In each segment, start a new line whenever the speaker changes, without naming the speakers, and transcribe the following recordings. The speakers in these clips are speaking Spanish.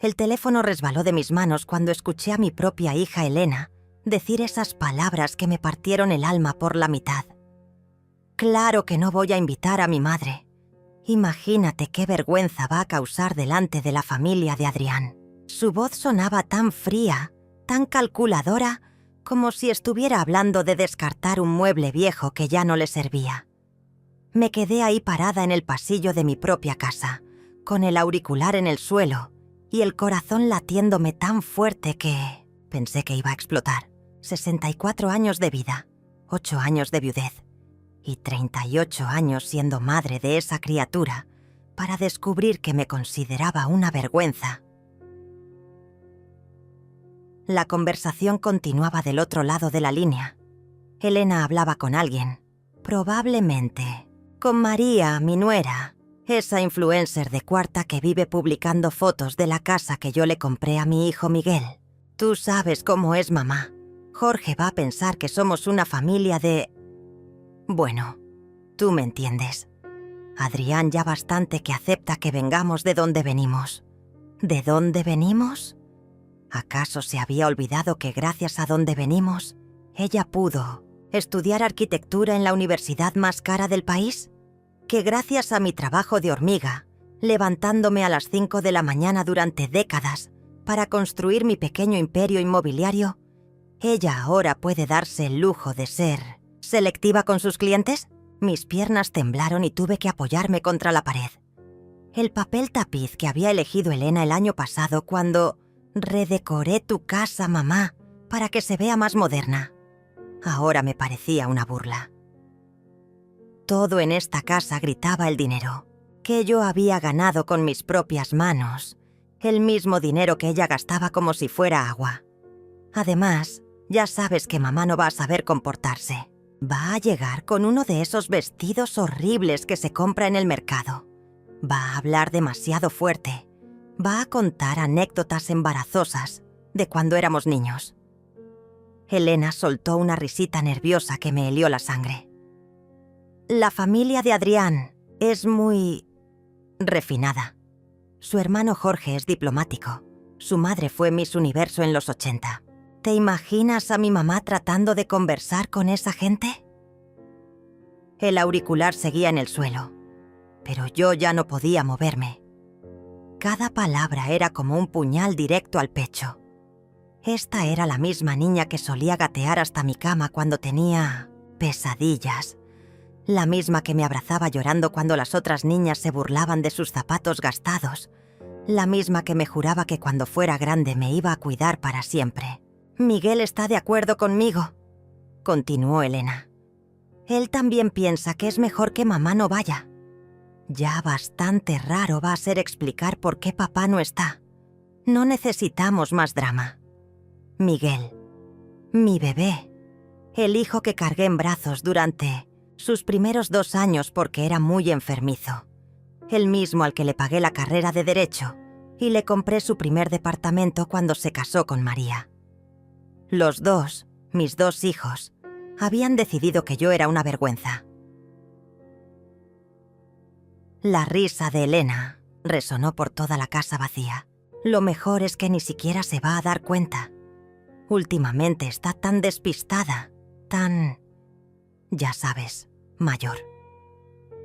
El teléfono resbaló de mis manos cuando escuché a mi propia hija Elena decir esas palabras que me partieron el alma por la mitad. Claro que no voy a invitar a mi madre. Imagínate qué vergüenza va a causar delante de la familia de Adrián. Su voz sonaba tan fría, tan calculadora, como si estuviera hablando de descartar un mueble viejo que ya no le servía. Me quedé ahí parada en el pasillo de mi propia casa, con el auricular en el suelo y el corazón latiéndome tan fuerte que pensé que iba a explotar. 64 años de vida, 8 años de viudez y 38 años siendo madre de esa criatura para descubrir que me consideraba una vergüenza. La conversación continuaba del otro lado de la línea. Elena hablaba con alguien, probablemente con María, mi nuera, esa influencer de Cuarta que vive publicando fotos de la casa que yo le compré a mi hijo Miguel. Tú sabes cómo es mamá. Jorge va a pensar que somos una familia de... Bueno, tú me entiendes. Adrián ya bastante que acepta que vengamos de donde venimos. ¿De dónde venimos? ¿Acaso se había olvidado que gracias a donde venimos, ella pudo estudiar arquitectura en la universidad más cara del país? ¿Que gracias a mi trabajo de hormiga, levantándome a las 5 de la mañana durante décadas para construir mi pequeño imperio inmobiliario, ella ahora puede darse el lujo de ser selectiva con sus clientes? Mis piernas temblaron y tuve que apoyarme contra la pared. El papel tapiz que había elegido Elena el año pasado cuando redecoré tu casa, mamá, para que se vea más moderna, ahora me parecía una burla. Todo en esta casa gritaba el dinero, que yo había ganado con mis propias manos, el mismo dinero que ella gastaba como si fuera agua. Además, ya sabes que mamá no va a saber comportarse. Va a llegar con uno de esos vestidos horribles que se compra en el mercado. Va a hablar demasiado fuerte. Va a contar anécdotas embarazosas de cuando éramos niños. Elena soltó una risita nerviosa que me helió la sangre. La familia de Adrián es muy refinada. Su hermano Jorge es diplomático. Su madre fue Miss Universo en los 80. ¿Te imaginas a mi mamá tratando de conversar con esa gente? El auricular seguía en el suelo, pero yo ya no podía moverme. Cada palabra era como un puñal directo al pecho. Esta era la misma niña que solía gatear hasta mi cama cuando tenía pesadillas. La misma que me abrazaba llorando cuando las otras niñas se burlaban de sus zapatos gastados. La misma que me juraba que cuando fuera grande me iba a cuidar para siempre. Miguel está de acuerdo conmigo, continuó Elena. Él también piensa que es mejor que mamá no vaya. Ya bastante raro va a ser explicar por qué papá no está. No necesitamos más drama. Miguel, mi bebé, el hijo que cargué en brazos durante sus primeros 2 años porque era muy enfermizo. El mismo al que le pagué la carrera de Derecho y le compré su primer departamento cuando se casó con María. Los dos, mis 2 hijos, habían decidido que yo era una vergüenza. La risa de Elena resonó por toda la casa vacía. Lo mejor es que ni siquiera se va a dar cuenta. Últimamente está tan despistada, tan... ya sabes, mayor.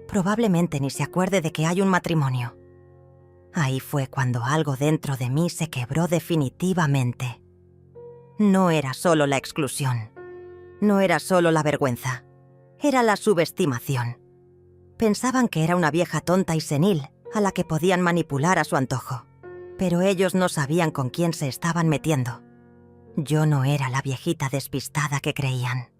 Probablemente ni se acuerde de que hay un matrimonio. Ahí fue cuando algo dentro de mí se quebró definitivamente. No era solo la exclusión. No era solo la vergüenza. Era la subestimación. Pensaban que era una vieja tonta y senil a la que podían manipular a su antojo. Pero ellos no sabían con quién se estaban metiendo. Yo no era la viejita despistada que creían.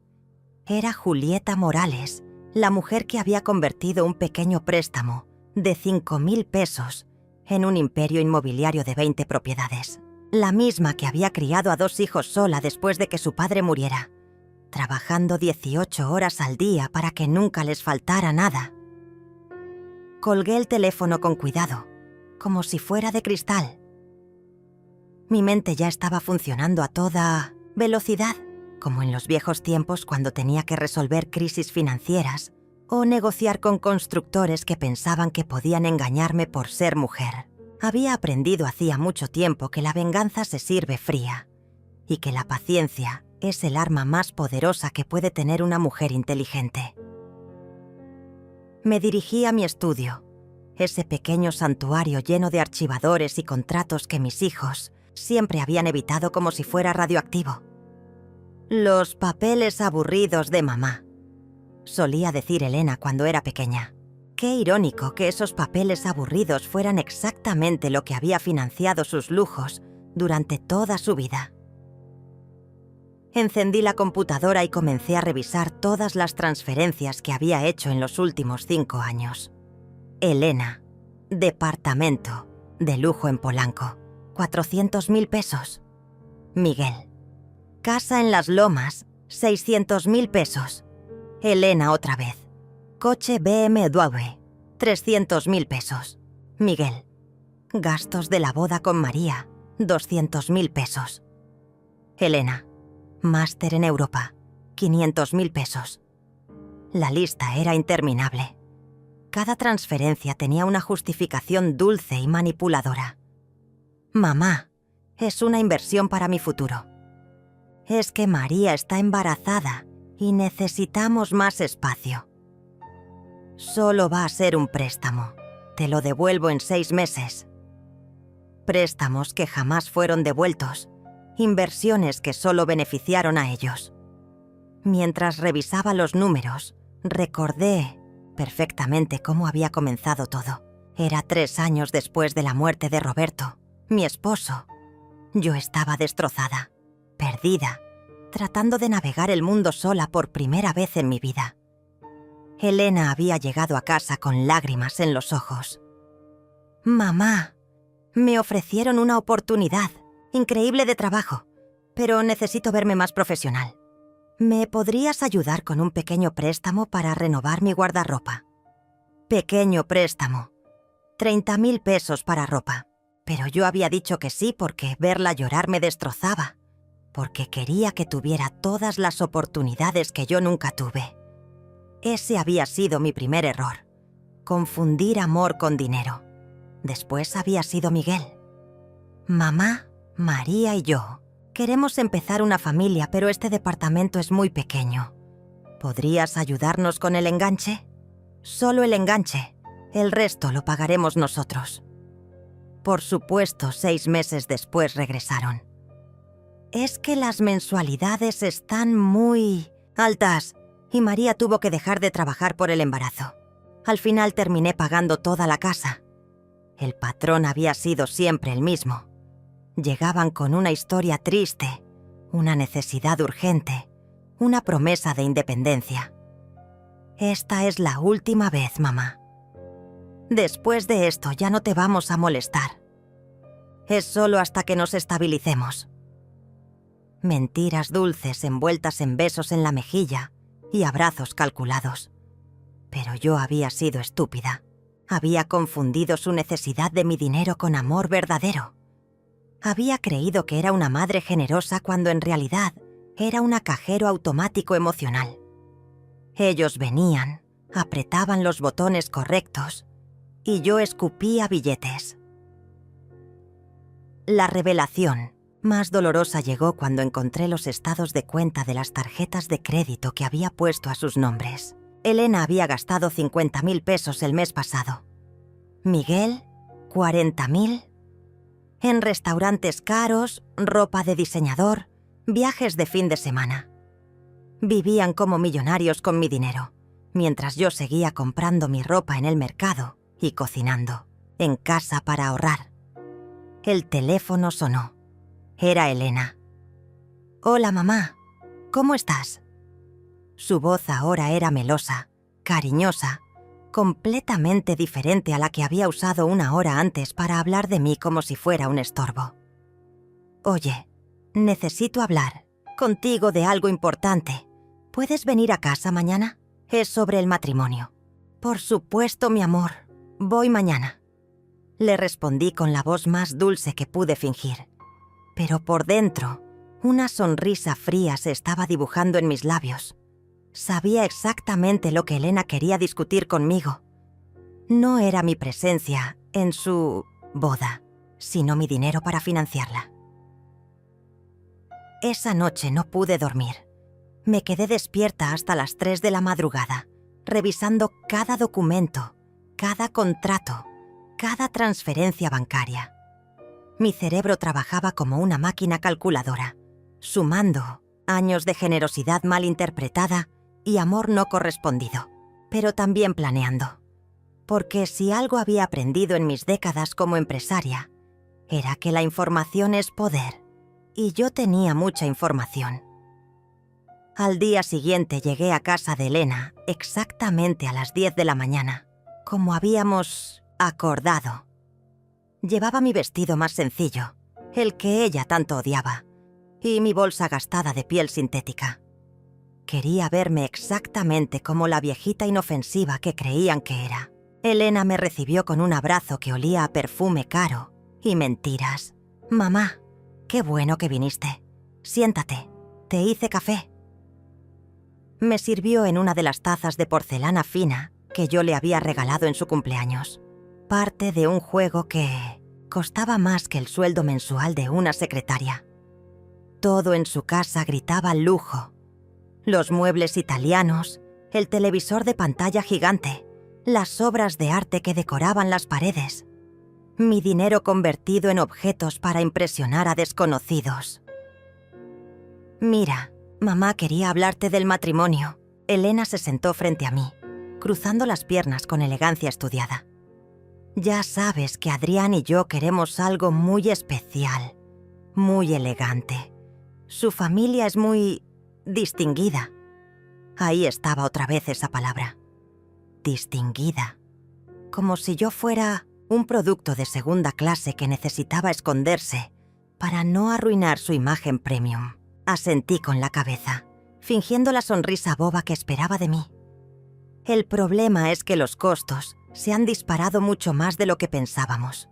Era Julieta Morales, la mujer que había convertido un pequeño préstamo de 5.000 pesos en un imperio inmobiliario de 20 propiedades. La misma que había criado a 2 hijos sola después de que su padre muriera, trabajando 18 horas al día para que nunca les faltara nada. Colgué el teléfono con cuidado, como si fuera de cristal. Mi mente ya estaba funcionando a toda velocidad, como en los viejos tiempos cuando tenía que resolver crisis financieras o negociar con constructores que pensaban que podían engañarme por ser mujer. Había aprendido hacía mucho tiempo que la venganza se sirve fría y que la paciencia es el arma más poderosa que puede tener una mujer inteligente. Me dirigí a mi estudio, ese pequeño santuario lleno de archivadores y contratos que mis hijos siempre habían evitado como si fuera radioactivo. Los papeles aburridos de mamá, solía decir Elena cuando era pequeña. Qué irónico que esos papeles aburridos fueran exactamente lo que había financiado sus lujos durante toda su vida. Encendí la computadora y comencé a revisar todas las transferencias que había hecho en los últimos 5 años. Elena, departamento, de lujo en Polanco, 400.000 pesos. Miguel, casa en Las Lomas, 600.000 pesos. Elena otra vez. Coche BMW, 300.000 pesos. Miguel. Gastos de la boda con María, 200.000 pesos. Elena. Máster en Europa, 500.000 pesos. La lista era interminable. Cada transferencia tenía una justificación dulce y manipuladora. Mamá, es una inversión para mi futuro. Es que María está embarazada y necesitamos más espacio. Solo va a ser un préstamo. Te lo devuelvo en 6 meses. Préstamos que jamás fueron devueltos. Inversiones que solo beneficiaron a ellos. Mientras revisaba los números, recordé perfectamente cómo había comenzado todo. Era 3 años después de la muerte de Roberto, mi esposo. Yo estaba destrozada, perdida, tratando de navegar el mundo sola por primera vez en mi vida. Elena había llegado a casa con lágrimas en los ojos. «Mamá, me ofrecieron una oportunidad increíble de trabajo, pero necesito verme más profesional. ¿Me podrías ayudar con un pequeño préstamo para renovar mi guardarropa?» Pequeño préstamo. 30.000 pesos para ropa. Pero yo había dicho que sí porque verla llorar me destrozaba, porque quería que tuviera todas las oportunidades que yo nunca tuve. Ese había sido mi primer error. Confundir amor con dinero. Después había sido Miguel. Mamá, María y yo queremos empezar una familia, pero este departamento es muy pequeño. ¿Podrías ayudarnos con el enganche? Solo el enganche. El resto lo pagaremos nosotros. Por supuesto, 6 meses después regresaron. Es que las mensualidades están muy altas y María tuvo que dejar de trabajar por el embarazo. Al final terminé pagando toda la casa. El patrón había sido siempre el mismo. Llegaban con una historia triste, una necesidad urgente, una promesa de independencia. Esta es la última vez, mamá. Después de esto ya no te vamos a molestar. Es solo hasta que nos estabilicemos. Mentiras dulces envueltas en besos en la mejilla y abrazos calculados. Pero yo había sido estúpida. Había confundido su necesidad de mi dinero con amor verdadero. Había creído que era una madre generosa cuando en realidad era una cajero automático emocional. Ellos venían, apretaban los botones correctos y yo escupía billetes. La revelación más dolorosa llegó cuando encontré los estados de cuenta de las tarjetas de crédito que había puesto a sus nombres. Elena había gastado 50.000 pesos el mes pasado. Miguel, 40.000. En restaurantes caros, ropa de diseñador, viajes de fin de semana. Vivían como millonarios con mi dinero, mientras yo seguía comprando mi ropa en el mercado y cocinando, en casa para ahorrar. El teléfono sonó. Era Elena. «Hola, mamá. ¿Cómo estás?» Su voz ahora era melosa, cariñosa, completamente diferente a la que había usado una hora antes para hablar de mí como si fuera un estorbo. «Oye, necesito hablar contigo de algo importante. ¿Puedes venir a casa mañana? Es sobre el matrimonio». «Por supuesto, mi amor. Voy mañana», le respondí con la voz más dulce que pude fingir. Pero por dentro, una sonrisa fría se estaba dibujando en mis labios. Sabía exactamente lo que Elena quería discutir conmigo. No era mi presencia en su boda, sino mi dinero para financiarla. Esa noche no pude dormir. Me quedé despierta hasta las 3 de la madrugada, revisando cada documento, cada contrato, cada transferencia bancaria. Mi cerebro trabajaba como una máquina calculadora, sumando años de generosidad mal interpretada y amor no correspondido, pero también planeando. Porque si algo había aprendido en mis décadas como empresaria, era que la información es poder, y yo tenía mucha información. Al día siguiente llegué a casa de Elena exactamente a las 10 de la mañana, como habíamos acordado. Llevaba mi vestido más sencillo, el que ella tanto odiaba, y mi bolsa gastada de piel sintética. Quería verme exactamente como la viejita inofensiva que creían que era. Elena me recibió con un abrazo que olía a perfume caro y mentiras. «Mamá, qué bueno que viniste. Siéntate, te hice café». Me sirvió en una de las tazas de porcelana fina que yo le había regalado en su cumpleaños. Parte de un juego que costaba más que el sueldo mensual de una secretaria. Todo en su casa gritaba lujo. Los muebles italianos, el televisor de pantalla gigante, las obras de arte que decoraban las paredes. Mi dinero convertido en objetos para impresionar a desconocidos. «Mira, mamá quería hablarte del matrimonio». Elena se sentó frente a mí, cruzando las piernas con elegancia estudiada. «Ya sabes que Adrián y yo queremos algo muy especial, muy elegante. Su familia es muy distinguida». Ahí estaba otra vez esa palabra. Distinguida. Como si yo fuera un producto de segunda clase que necesitaba esconderse para no arruinar su imagen premium. Asentí con la cabeza, fingiendo la sonrisa boba que esperaba de mí. El problema es que los costos se han disparado mucho más de lo que pensábamos.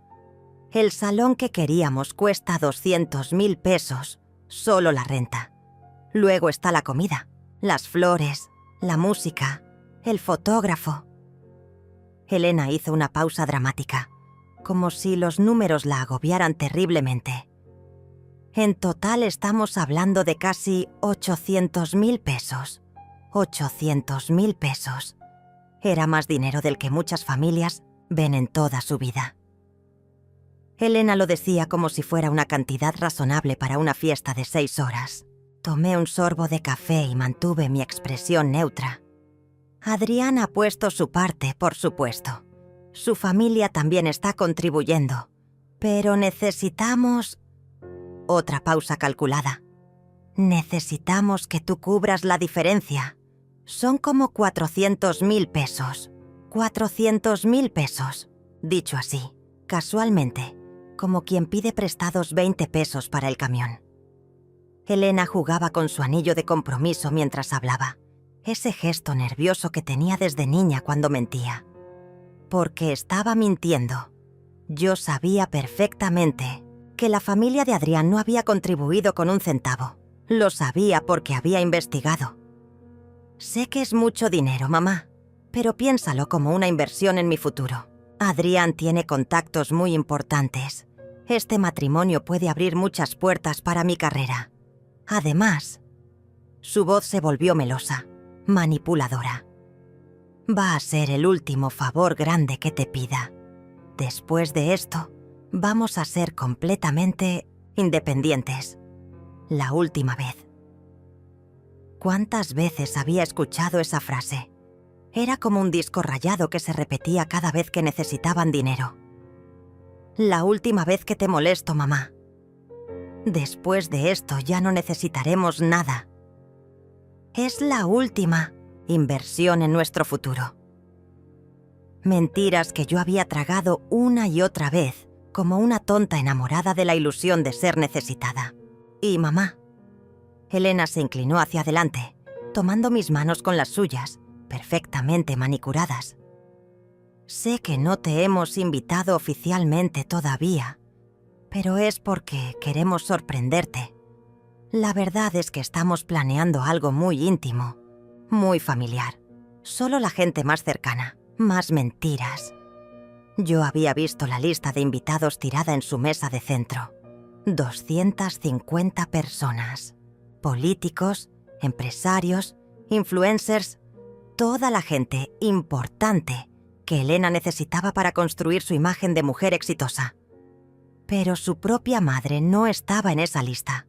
El salón que queríamos cuesta 200.000 pesos, solo la renta. Luego está la comida, las flores, la música, el fotógrafo. Elena hizo una pausa dramática, como si los números la agobiaran terriblemente. En total estamos hablando de casi 800.000 pesos. 800.000 pesos. Era más dinero del que muchas familias ven en toda su vida. Elena lo decía como si fuera una cantidad razonable para una fiesta de 6 horas. Tomé un sorbo de café y mantuve mi expresión neutra. Adrián ha puesto su parte, por supuesto. Su familia también está contribuyendo. Pero necesitamos... Otra pausa calculada. Necesitamos que tú cubras la diferencia. Son como 400.000 pesos. 400.000 pesos. Dicho así, casualmente, como quien pide prestados 20 pesos para el camión. Elena jugaba con su anillo de compromiso mientras hablaba. Ese gesto nervioso que tenía desde niña cuando mentía. Porque estaba mintiendo. Yo sabía perfectamente que la familia de Adrián no había contribuido con un centavo. Lo sabía porque había investigado. Sé que es mucho dinero, mamá, pero piénsalo como una inversión en mi futuro. Adrián tiene contactos muy importantes. Este matrimonio puede abrir muchas puertas para mi carrera. Además, su voz se volvió melosa, manipuladora. Va a ser el último favor grande que te pida. Después de esto, vamos a ser completamente independientes. La última vez. ¿Cuántas veces había escuchado esa frase? Era como un disco rayado que se repetía cada vez que necesitaban dinero. La última vez que te molesto, mamá. Después de esto ya no necesitaremos nada. Es la última inversión en nuestro futuro. Mentiras que yo había tragado una y otra vez, como una tonta enamorada de la ilusión de ser necesitada. Y mamá. Elena se inclinó hacia adelante, tomando mis manos con las suyas, perfectamente manicuradas. Sé que no te hemos invitado oficialmente todavía, pero es porque queremos sorprenderte. La verdad es que estamos planeando algo muy íntimo, muy familiar. Solo la gente más cercana, más mentiras. Yo había visto la lista de invitados tirada en su mesa de centro. 250 personas. Políticos, empresarios, influencers, toda la gente importante que Elena necesitaba para construir su imagen de mujer exitosa. Pero su propia madre no estaba en esa lista.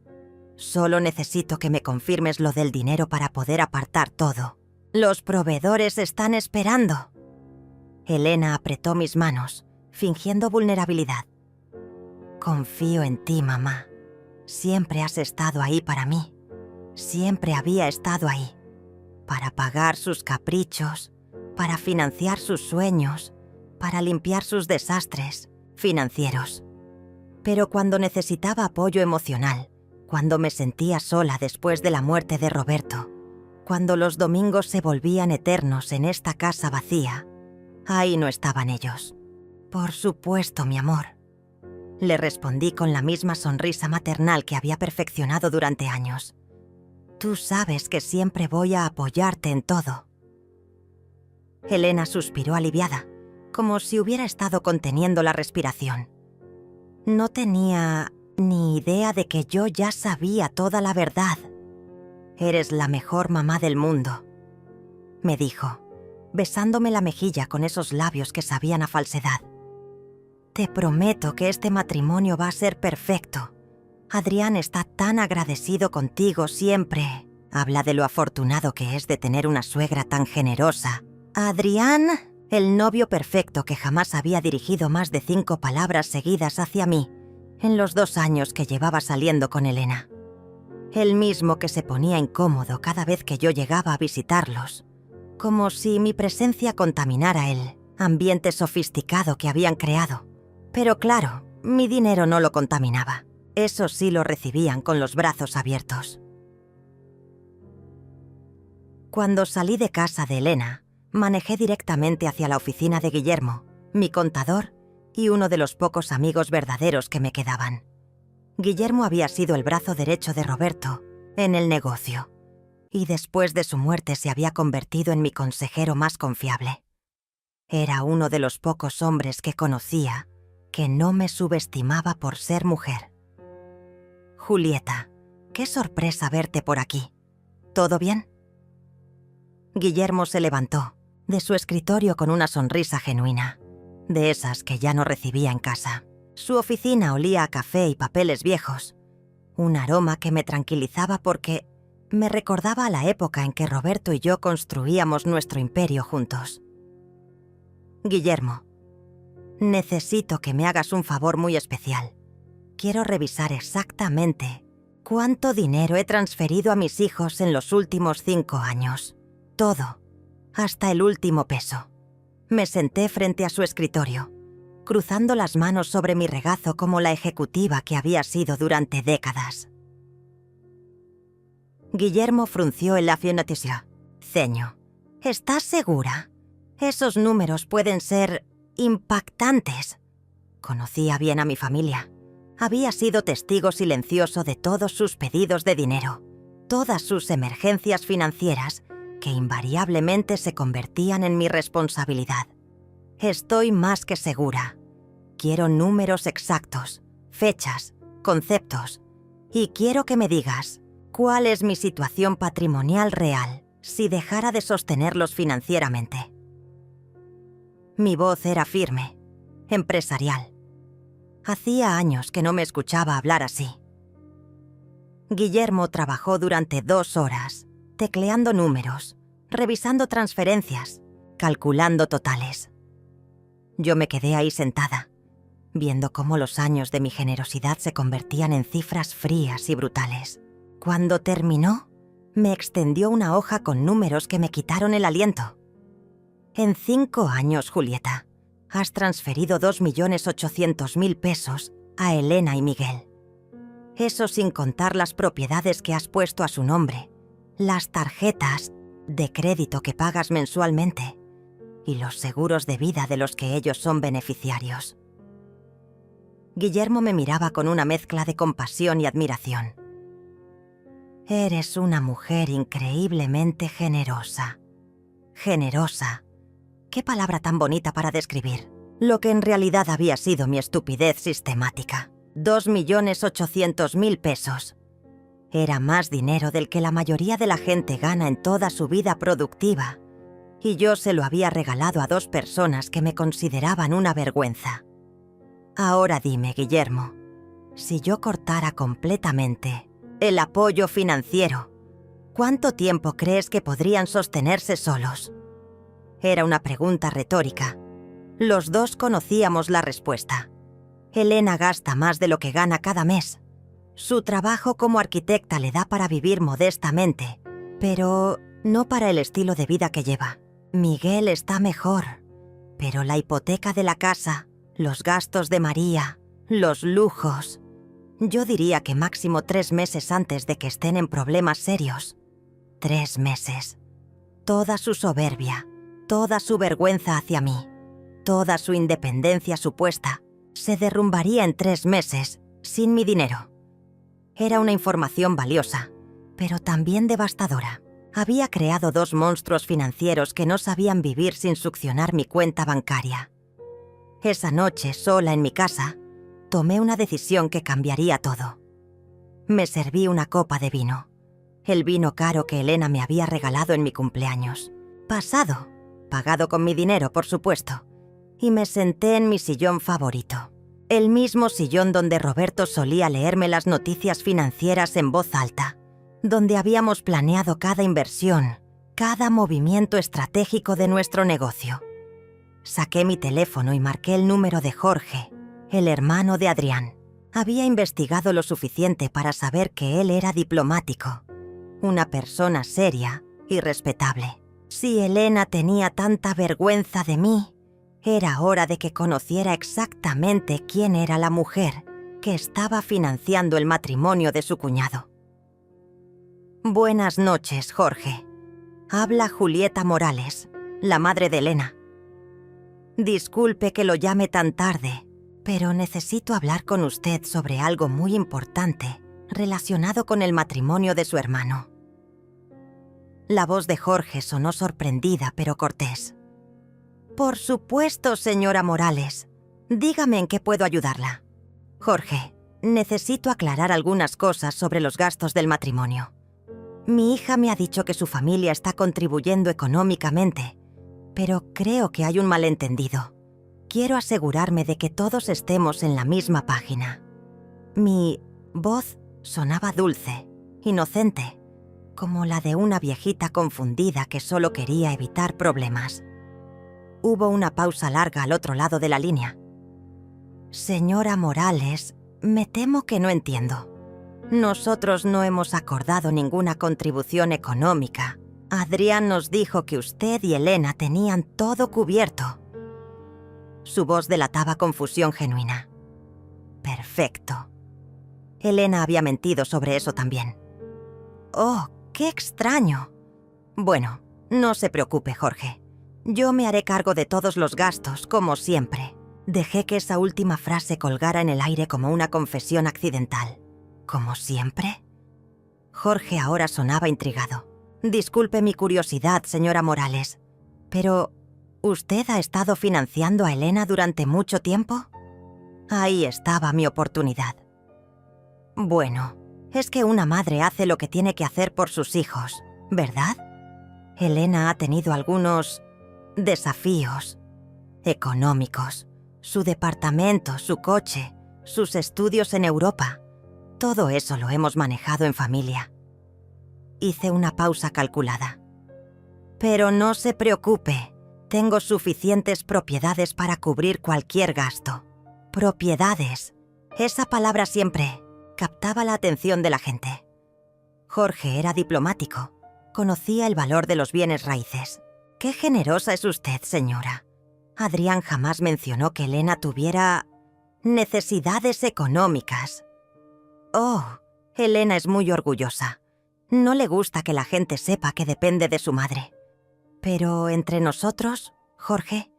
Solo necesito que me confirmes lo del dinero para poder apartar todo. Los proveedores están esperando. Elena apretó mis manos, fingiendo vulnerabilidad. Confío en ti, mamá. Siempre has estado ahí para mí. Siempre había estado ahí. Para pagar sus caprichos, para financiar sus sueños, para limpiar sus desastres financieros. Pero cuando necesitaba apoyo emocional, cuando me sentía sola después de la muerte de Roberto, cuando los domingos se volvían eternos en esta casa vacía, ahí no estaban ellos. Por supuesto, mi amor. Le respondí con la misma sonrisa maternal que había perfeccionado durante años. Tú sabes que siempre voy a apoyarte en todo. Elena suspiró aliviada, como si hubiera estado conteniendo la respiración. No tenía ni idea de que yo ya sabía toda la verdad. Eres la mejor mamá del mundo, me dijo, besándome la mejilla con esos labios que sabían a falsedad. Te prometo que este matrimonio va a ser perfecto. Adrián está tan agradecido contigo siempre. Habla de lo afortunado que es de tener una suegra tan generosa. Adrián, el novio perfecto que jamás había dirigido más de 5 palabras seguidas hacia mí en los 2 años que llevaba saliendo con Elena. El mismo que se ponía incómodo cada vez que yo llegaba a visitarlos, como si mi presencia contaminara el ambiente sofisticado que habían creado. Pero claro, mi dinero no lo contaminaba. Eso sí lo recibían con los brazos abiertos. Cuando salí de casa de Elena, manejé directamente hacia la oficina de Guillermo, mi contador y uno de los pocos amigos verdaderos que me quedaban. Guillermo había sido el brazo derecho de Roberto en el negocio, y después de su muerte se había convertido en mi consejero más confiable. Era uno de los pocos hombres que conocía que no me subestimaba por ser mujer. Julieta, qué sorpresa verte por aquí. ¿Todo bien? Guillermo se levantó de su escritorio con una sonrisa genuina, de esas que ya no recibía en casa. Su oficina olía a café y papeles viejos, un aroma que me tranquilizaba porque me recordaba a la época en que Roberto y yo construíamos nuestro imperio juntos. Guillermo, necesito que me hagas un favor muy especial. Quiero revisar exactamente cuánto dinero he transferido a mis hijos en los últimos 5 años. Todo, hasta el último peso. Me senté frente a su escritorio, cruzando las manos sobre mi regazo como la ejecutiva que había sido durante décadas. Guillermo frunció el labio ceño. ¿Estás segura? Esos números pueden ser impactantes. Conocía bien a mi familia. Había sido testigo silencioso de todos sus pedidos de dinero, todas sus emergencias financieras, que invariablemente se convertían en mi responsabilidad. Estoy más que segura. Quiero números exactos, fechas, conceptos, y quiero que me digas cuál es mi situación patrimonial real si dejara de sostenerlos financieramente. Mi voz era firme, empresarial. Hacía años que no me escuchaba hablar así. Guillermo trabajó durante 2 horas, tecleando números, revisando transferencias, calculando totales. Yo me quedé ahí sentada, viendo cómo los años de mi generosidad se convertían en cifras frías y brutales. Cuando terminó, me extendió una hoja con números que me quitaron el aliento. En 5 años, Julieta, has transferido 2.800.000 pesos a Elena y Miguel. Eso sin contar las propiedades que has puesto a su nombre, las tarjetas de crédito que pagas mensualmente y los seguros de vida de los que ellos son beneficiarios. Guillermo me miraba con una mezcla de compasión y admiración. Eres una mujer increíblemente generosa. Generosa. Qué palabra tan bonita para describir. lo que en realidad había sido mi estupidez sistemática. 2.800.000 pesos. Era más dinero del que la mayoría de la gente gana en toda su vida productiva, y yo se lo había regalado a 2 personas que me consideraban una vergüenza. Ahora dime, Guillermo, si yo cortara completamente el apoyo financiero, ¿cuánto tiempo crees que podrían sostenerse solos? Era una pregunta retórica. Los 2 conocíamos la respuesta. Elena gasta más de lo que gana cada mes. Su trabajo como arquitecta le da para vivir modestamente, pero no para el estilo de vida que lleva. Miguel está mejor, pero la hipoteca de la casa, los gastos de María, los lujos... Yo diría que máximo 3 meses antes de que estén en problemas serios. 3 meses. Toda su soberbia, toda su vergüenza hacia mí, toda su independencia supuesta, se derrumbaría en 3 meses, sin mi dinero. Era una información valiosa, pero también devastadora. Había creado 2 monstruos financieros que no sabían vivir sin succionar mi cuenta bancaria. Esa noche, sola en mi casa, tomé una decisión que cambiaría todo. Me serví una copa de vino, el vino caro que Elena me había regalado en mi cumpleaños. Pasado, pagado con mi dinero, por supuesto, y me senté en mi sillón favorito. El mismo sillón donde Roberto solía leerme las noticias financieras en voz alta, donde habíamos planeado cada inversión, cada movimiento estratégico de nuestro negocio. Saqué mi teléfono y marqué el número de Jorge, el hermano de Adrián. Había investigado lo suficiente para saber que él era diplomático, una persona seria y respetable. Si Elena tenía tanta vergüenza de mí, era hora de que conociera exactamente quién era la mujer que estaba financiando el matrimonio de su cuñado. Buenas noches, Jorge. Habla Julieta Morales, la madre de Elena. Disculpe que lo llame tan tarde, pero necesito hablar con usted sobre algo muy importante relacionado con el matrimonio de su hermano. La voz de Jorge sonó sorprendida pero cortés. Por supuesto, señora Morales. Dígame en qué puedo ayudarla. Jorge, necesito aclarar algunas cosas sobre los gastos del matrimonio. Mi hija me ha dicho que su familia está contribuyendo económicamente, pero creo que hay un malentendido. Quiero asegurarme de que todos estemos en la misma página. Mi voz sonaba dulce, inocente, como la de una viejita confundida que solo quería evitar problemas. Hubo una pausa larga al otro lado de la línea. Señora Morales, me temo que no entiendo. Nosotros no hemos acordado ninguna contribución económica. Adrián nos dijo que usted y Elena tenían todo cubierto. Su voz delataba confusión genuina. Perfecto. Elena había mentido sobre eso también. Oh, qué extraño. Bueno, no se preocupe, Jorge. Yo me haré cargo de todos los gastos, como siempre. Dejé que esa última frase colgara en el aire como una confesión accidental. ¿Como siempre? Jorge ahora sonaba intrigado. Disculpe mi curiosidad, señora Morales, pero ¿usted ha estado financiando a Elena durante mucho tiempo? Ahí estaba mi oportunidad. Bueno, es que una madre hace lo que tiene que hacer por sus hijos, ¿verdad? Elena ha tenido algunos desafíos económicos, su departamento, su coche, sus estudios en Europa. Todo eso lo hemos manejado en familia. Hice una pausa calculada. Pero no se preocupe, tengo suficientes propiedades para cubrir cualquier gasto. Propiedades. Esa palabra siempre captaba la atención de la gente. Jorge era diplomático, conocía el valor de los bienes raíces. Qué generosa es usted, señora. Adrián jamás mencionó que Elena tuviera necesidades económicas. Oh, Elena es muy orgullosa. No le gusta que la gente sepa que depende de su madre. Pero entre nosotros, Jorge,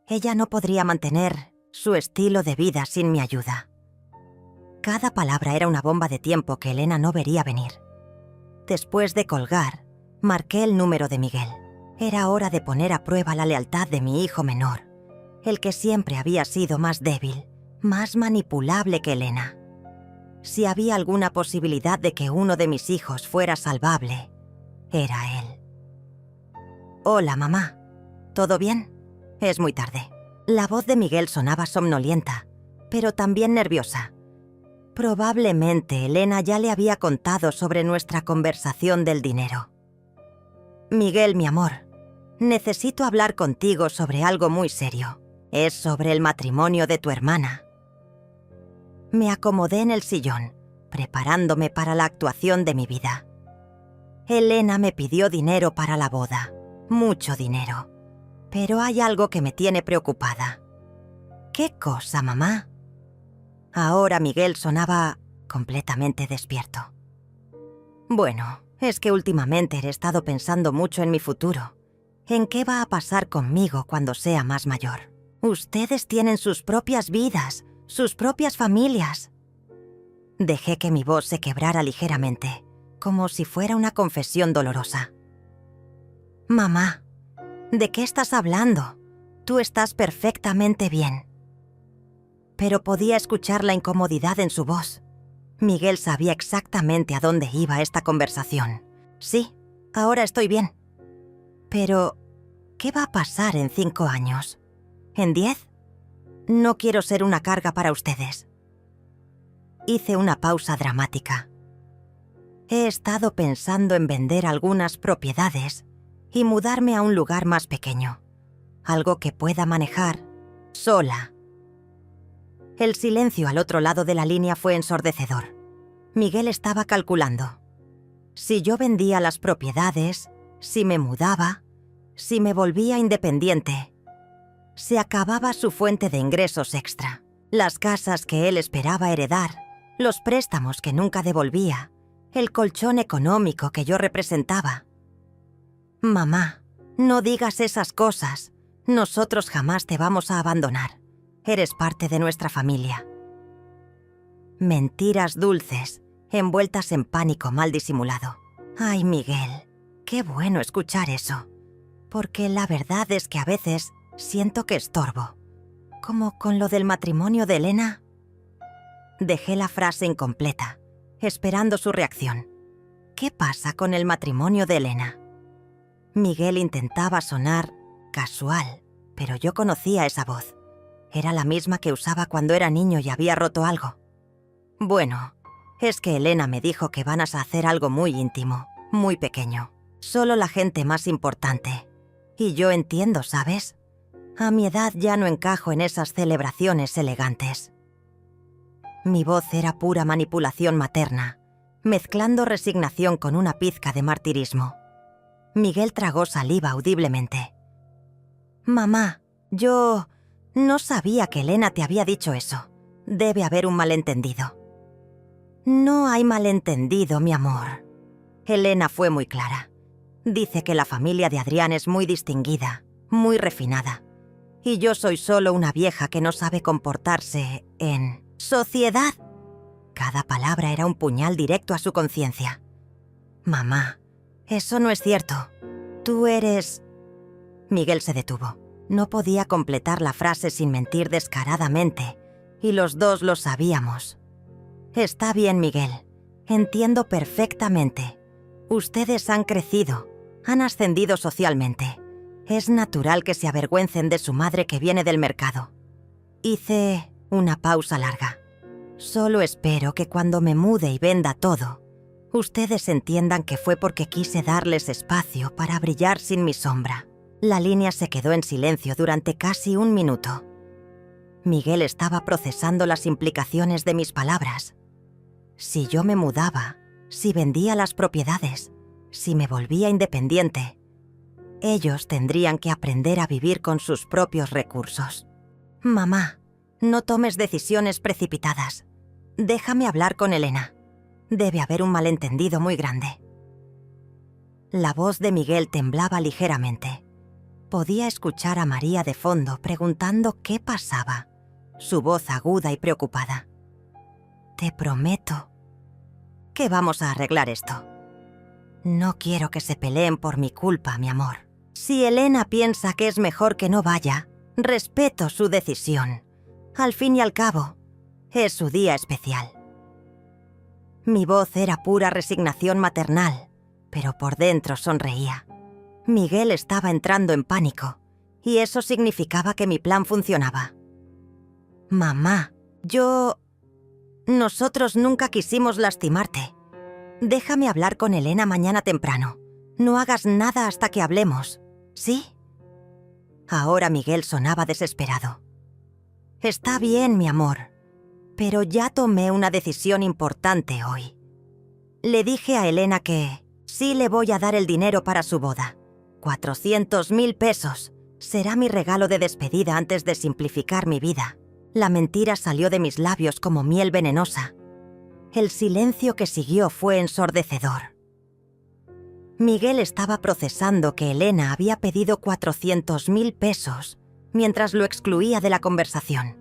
ella no podría mantener su estilo de vida sin mi ayuda. Cada palabra era una bomba de tiempo que Elena no vería venir. Después de colgar, marqué el número de Miguel. Era hora de poner a prueba la lealtad de mi hijo menor. el que siempre había sido más débil, más manipulable que Elena. Si había alguna posibilidad de que uno de mis hijos fuera salvable, era él. «Hola, mamá. ¿Todo bien?» «Es muy tarde». La voz de Miguel sonaba somnolienta, pero también nerviosa. Probablemente Elena ya le había contado sobre nuestra conversación del dinero. «Miguel, mi amor, necesito hablar contigo sobre algo muy serio. Es sobre el matrimonio de tu hermana». Me acomodé en el sillón, preparándome para la actuación de mi vida. Elena me pidió dinero para la boda, mucho dinero. Pero hay algo que me tiene preocupada. ¿Qué cosa, mamá? Ahora Miguel sonaba completamente despierto. Bueno, es que últimamente he estado pensando mucho en mi futuro, en qué va a pasar conmigo cuando sea más mayor. Ustedes tienen sus propias vidas, sus propias familias. Dejé que mi voz se quebrara ligeramente, como si fuera una confesión dolorosa. Mamá, ¿de qué estás hablando? Tú estás perfectamente bien. Pero podía escuchar la incomodidad en su voz. Miguel sabía exactamente a dónde iba esta conversación. Sí, ahora estoy bien. Pero, ¿qué va a pasar en 5 años? ¿En 10? No quiero ser una carga para ustedes. Hice una pausa dramática. He estado pensando en vender algunas propiedades y mudarme a un lugar más pequeño, algo que pueda manejar sola. El silencio al otro lado de la línea fue ensordecedor. Miguel estaba calculando. Si yo vendía las propiedades, si me mudaba, si me volvía independiente, se acababa su fuente de ingresos extra, las casas que él esperaba heredar, los préstamos que nunca devolvía, el colchón económico que yo representaba. Mamá, no digas esas cosas. Nosotros jamás te vamos a abandonar. Eres parte de nuestra familia. Mentiras dulces, envueltas en pánico mal disimulado. Ay, Miguel, qué bueno escuchar eso. Porque la verdad es que a veces siento que estorbo. Como con lo del matrimonio de Elena. Dejé la frase incompleta, esperando su reacción. ¿Qué pasa con el matrimonio de Elena? Miguel intentaba sonar casual, pero yo conocía esa voz. Era la misma que usaba cuando era niño y había roto algo. Bueno, es que Elena me dijo que van a hacer algo muy íntimo, muy pequeño. Solo la gente más importante. Y yo entiendo, ¿sabes? A mi edad ya no encajo en esas celebraciones elegantes. Mi voz era pura manipulación materna, mezclando resignación con una pizca de martirismo. Miguel tragó saliva audiblemente. Mamá, yo no sabía que Elena te había dicho eso. Debe haber un malentendido. No hay malentendido, mi amor. Elena fue muy clara. Dice que la familia de Adrián es muy distinguida, muy refinada. Y yo soy solo una vieja que no sabe comportarse en sociedad. Cada palabra era un puñal directo a su conciencia. Mamá, eso no es cierto. Tú eres... Miguel se detuvo. No podía completar la frase sin mentir descaradamente, y los dos lo sabíamos. Está bien, Miguel. Entiendo perfectamente. Ustedes han crecido, han ascendido socialmente. Es natural que se avergüencen de su madre que viene del mercado. Hice una pausa larga. Solo espero que cuando me mude y venda todo, ustedes entiendan que fue porque quise darles espacio para brillar sin mi sombra. La línea se quedó en silencio durante casi 1 minuto. Miguel estaba procesando las implicaciones de mis palabras. Si yo me mudaba, si vendía las propiedades, si me volvía independiente, ellos tendrían que aprender a vivir con sus propios recursos. Mamá, no tomes decisiones precipitadas. Déjame hablar con Elena. Debe haber un malentendido muy grande. La voz de Miguel temblaba ligeramente. Podía escuchar a María de fondo preguntando qué pasaba, su voz aguda y preocupada. Te prometo que vamos a arreglar esto. No quiero que se peleen por mi culpa, mi amor. Si Elena piensa que es mejor que no vaya, Respeto su decisión. Al fin y al cabo, es su día especial. Mi voz era pura resignación maternal, pero por dentro sonreía. Miguel estaba entrando en pánico, y eso significaba que mi plan funcionaba. Mamá, nosotros nunca quisimos lastimarte. Déjame hablar con Elena mañana temprano. No hagas nada hasta que hablemos, ¿sí? Ahora Miguel sonaba desesperado. Está bien, mi amor, pero ya tomé una decisión importante hoy. Le dije a Elena que sí le voy a dar el dinero para su boda. 400.000 pesos. Será mi regalo de despedida antes de simplificar mi vida. La mentira salió de mis labios como miel venenosa. El silencio que siguió fue ensordecedor. Miguel estaba procesando que Elena había pedido 400.000 pesos mientras lo excluía de la conversación.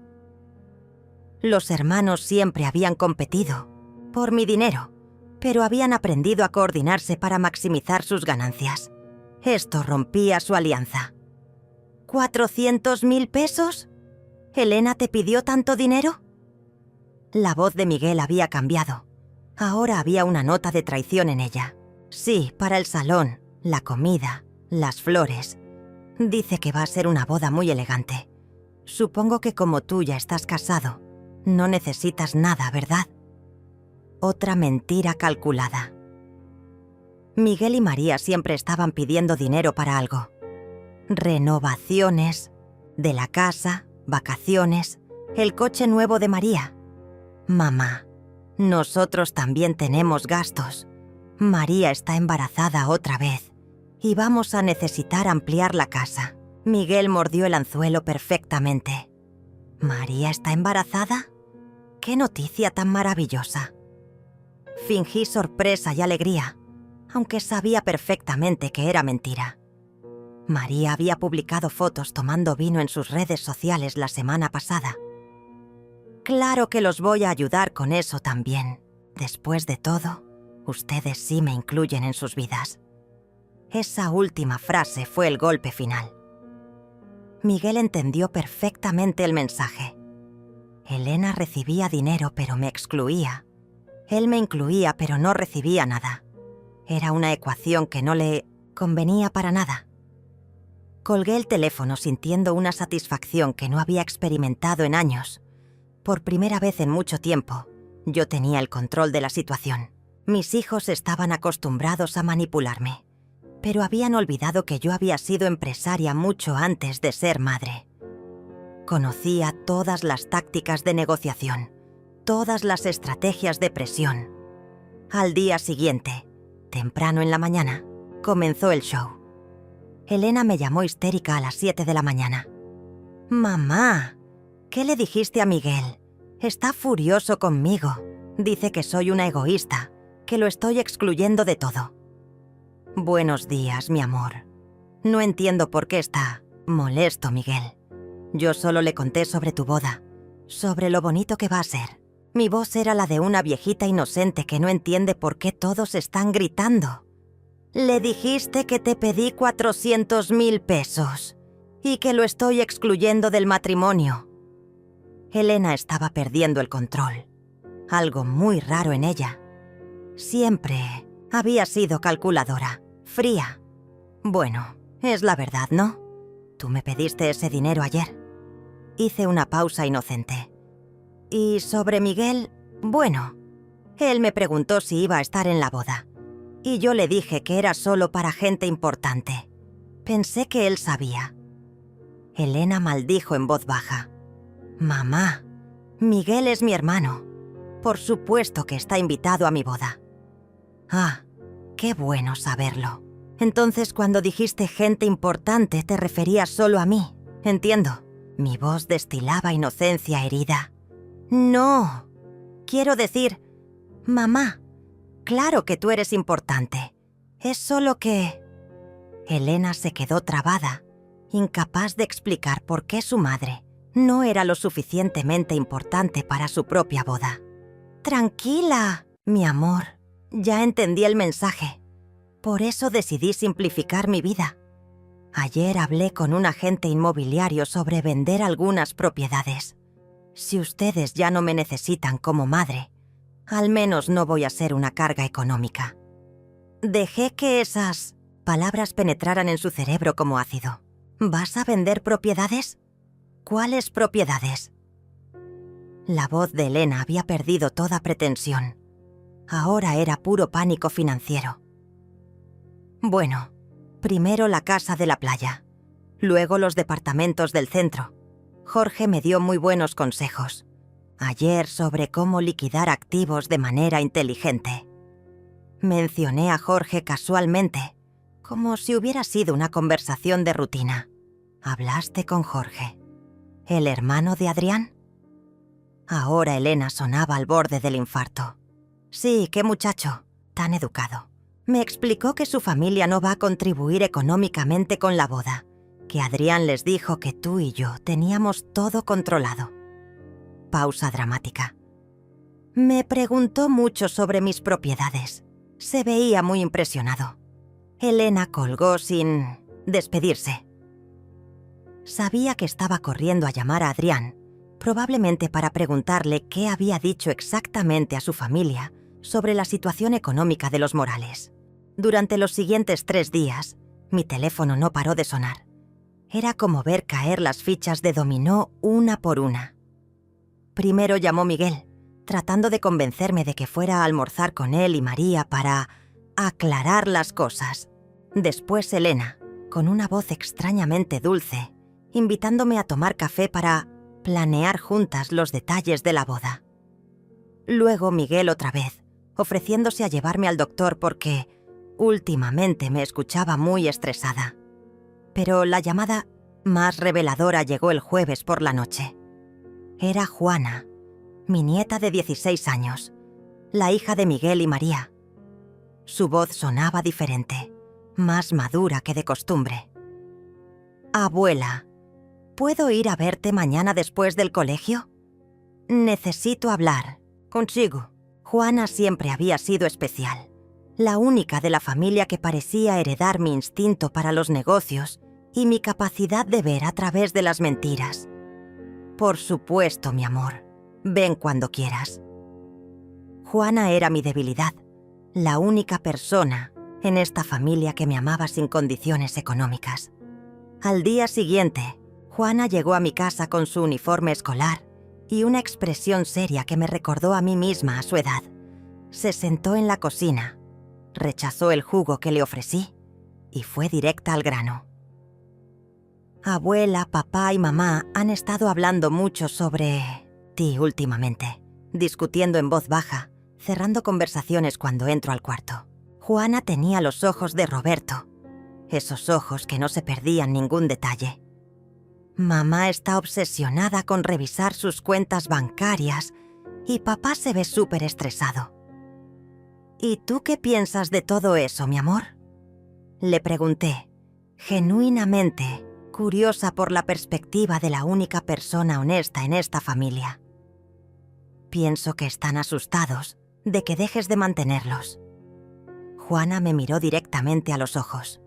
Los hermanos siempre habían competido por mi dinero, pero habían aprendido a coordinarse para maximizar sus ganancias. Esto rompía su alianza. ¿400.000 pesos? ¿Elena te pidió tanto dinero? La voz de Miguel había cambiado. Ahora había una nota de traición en ella. Sí, para el salón, la comida, las flores. Dice que va a ser una boda muy elegante. Supongo que como tú ya estás casado, no necesitas nada, ¿verdad? Otra mentira calculada. Miguel y María siempre estaban pidiendo dinero para algo. Renovaciones, de la casa, vacaciones, el coche nuevo de María. Mamá, nosotros también tenemos gastos. María está embarazada otra vez y vamos a necesitar ampliar la casa. Miguel mordió el anzuelo perfectamente. ¿María está embarazada? ¡Qué noticia tan maravillosa! Fingí sorpresa y alegría, aunque sabía perfectamente que era mentira. María había publicado fotos tomando vino en sus redes sociales la semana pasada. Claro que los voy a ayudar con eso también. Después de todo, ustedes sí me incluyen en sus vidas. Esa última frase fue el golpe final. Miguel entendió perfectamente el mensaje. Elena recibía dinero pero me excluía. Él me incluía pero no recibía nada. Era una ecuación que no le convenía para nada. Colgué el teléfono sintiendo una satisfacción que no había experimentado en años. Por primera vez en mucho tiempo, yo tenía el control de la situación. Mis hijos estaban acostumbrados a manipularme, pero habían olvidado que yo había sido empresaria mucho antes de ser madre. Conocía todas las tácticas de negociación, todas las estrategias de presión. Al día siguiente, temprano en la mañana, comenzó el show. Elena me llamó histérica a las 7 de la mañana. «Mamá, ¿qué le dijiste a Miguel? Está furioso conmigo. Dice que soy una egoísta, que lo estoy excluyendo de todo». «Buenos días, mi amor. No entiendo por qué está molesto Miguel. Yo solo le conté sobre tu boda, sobre lo bonito que va a ser». Mi voz era la de una viejita inocente que no entiende por qué todos están gritando. «Le dijiste que te pedí 400.000 pesos y que lo estoy excluyendo del matrimonio». Elena estaba perdiendo el control. Algo muy raro en ella. Siempre había sido calculadora, fría. Bueno, es la verdad, ¿no? Tú me pediste ese dinero ayer. Hice una pausa inocente. Y sobre Miguel, bueno, él me preguntó si iba a estar en la boda. Y yo le dije que era solo para gente importante. Pensé que él sabía. Elena maldijo en voz baja. «Mamá, Miguel es mi hermano. Por supuesto que está invitado a mi boda». «Ah, qué bueno saberlo. Entonces cuando dijiste gente importante te referías solo a mí. Entiendo». Mi voz destilaba inocencia herida. «No, quiero decir, mamá, claro que tú eres importante. Es solo que...» Elena se quedó trabada, incapaz de explicar por qué su madre no era lo suficientemente importante para su propia boda. «Tranquila, mi amor, ya entendí el mensaje. Por eso decidí simplificar mi vida. Ayer hablé con un agente inmobiliario sobre vender algunas propiedades. Si ustedes ya no me necesitan como madre, al menos no voy a ser una carga económica. Dejé que esas palabras penetraran en su cerebro como ácido. ¿Vas a vender propiedades? ¿Cuáles propiedades? La voz de Elena había perdido toda pretensión. Ahora era puro pánico financiero. Bueno, primero la casa de la playa, luego los departamentos del centro. Jorge me dio muy buenos consejos ayer sobre cómo liquidar activos de manera inteligente. Mencioné a Jorge casualmente, como si hubiera sido una conversación de rutina. ¿Hablaste con Jorge, el hermano de Adrián? Ahora Elena sonaba al borde del infarto. Sí, qué muchacho, tan educado. Me explicó que su familia no va a contribuir económicamente con la boda, que Adrián les dijo que tú y yo teníamos todo controlado. Pausa dramática. Me preguntó mucho sobre mis propiedades. Se veía muy impresionado. Elena colgó sin despedirse. Sabía que estaba corriendo a llamar a Adrián, probablemente para preguntarle qué había dicho exactamente a su familia sobre la situación económica de los Morales. Durante los siguientes 3 días, mi teléfono no paró de sonar. Era como ver caer las fichas de dominó una por una. Primero llamó Miguel, tratando de convencerme de que fuera a almorzar con él y María para aclarar las cosas. Después Elena, con una voz extrañamente dulce, invitándome a tomar café para planear juntas los detalles de la boda. Luego Miguel otra vez, ofreciéndose a llevarme al doctor porque últimamente me escuchaba muy estresada. Pero la llamada más reveladora llegó el jueves por la noche. Era Juana, mi nieta de 16 años, la hija de Miguel y María. Su voz sonaba diferente, más madura que de costumbre. Abuela, ¿puedo ir a verte mañana después del colegio? Necesito hablar contigo. Juana siempre había sido especial. La única de la familia que parecía heredar mi instinto para los negocios y mi capacidad de ver a través de las mentiras. Por supuesto, mi amor. Ven cuando quieras. Juana era mi debilidad, la única persona en esta familia que me amaba sin condiciones económicas. Al día siguiente, Juana llegó a mi casa con su uniforme escolar y una expresión seria que me recordó a mí misma a su edad. Se sentó en la cocina, rechazó el jugo que le ofrecí y fue directa al grano. Abuela, papá y mamá han estado hablando mucho sobre ti últimamente, discutiendo en voz baja, cerrando conversaciones cuando entro al cuarto. Juana tenía los ojos de Roberto, esos ojos que no se perdían ningún detalle. Mamá está obsesionada con revisar sus cuentas bancarias y papá se ve súper estresado. ¿Y tú qué piensas de todo eso, mi amor? Le pregunté, genuinamente curiosa por la perspectiva de la única persona honesta en esta familia. Pienso que están asustados de que dejes de mantenerlos. Juana me miró directamente a los ojos.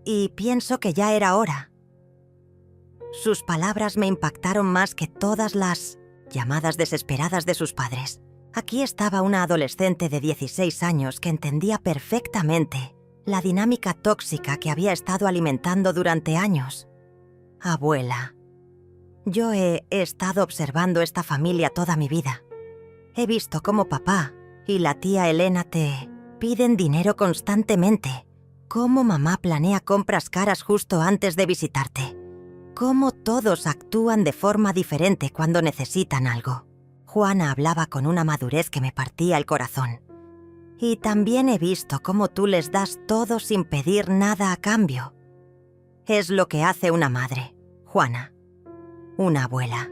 Y pienso que ya era hora. Sus palabras me impactaron más que todas las llamadas desesperadas de sus padres. Aquí estaba una adolescente de 16 años que entendía perfectamente la dinámica tóxica que había estado alimentando durante años. Abuela, yo he estado observando esta familia toda mi vida. He visto cómo papá y la tía Elena te piden dinero constantemente, cómo mamá planea compras caras justo antes de visitarte, cómo todos actúan de forma diferente cuando necesitan algo. Juana hablaba con una madurez que me partía el corazón. Y también he visto cómo tú les das todo sin pedir nada a cambio. Es lo que hace una madre, Juana. Una abuela.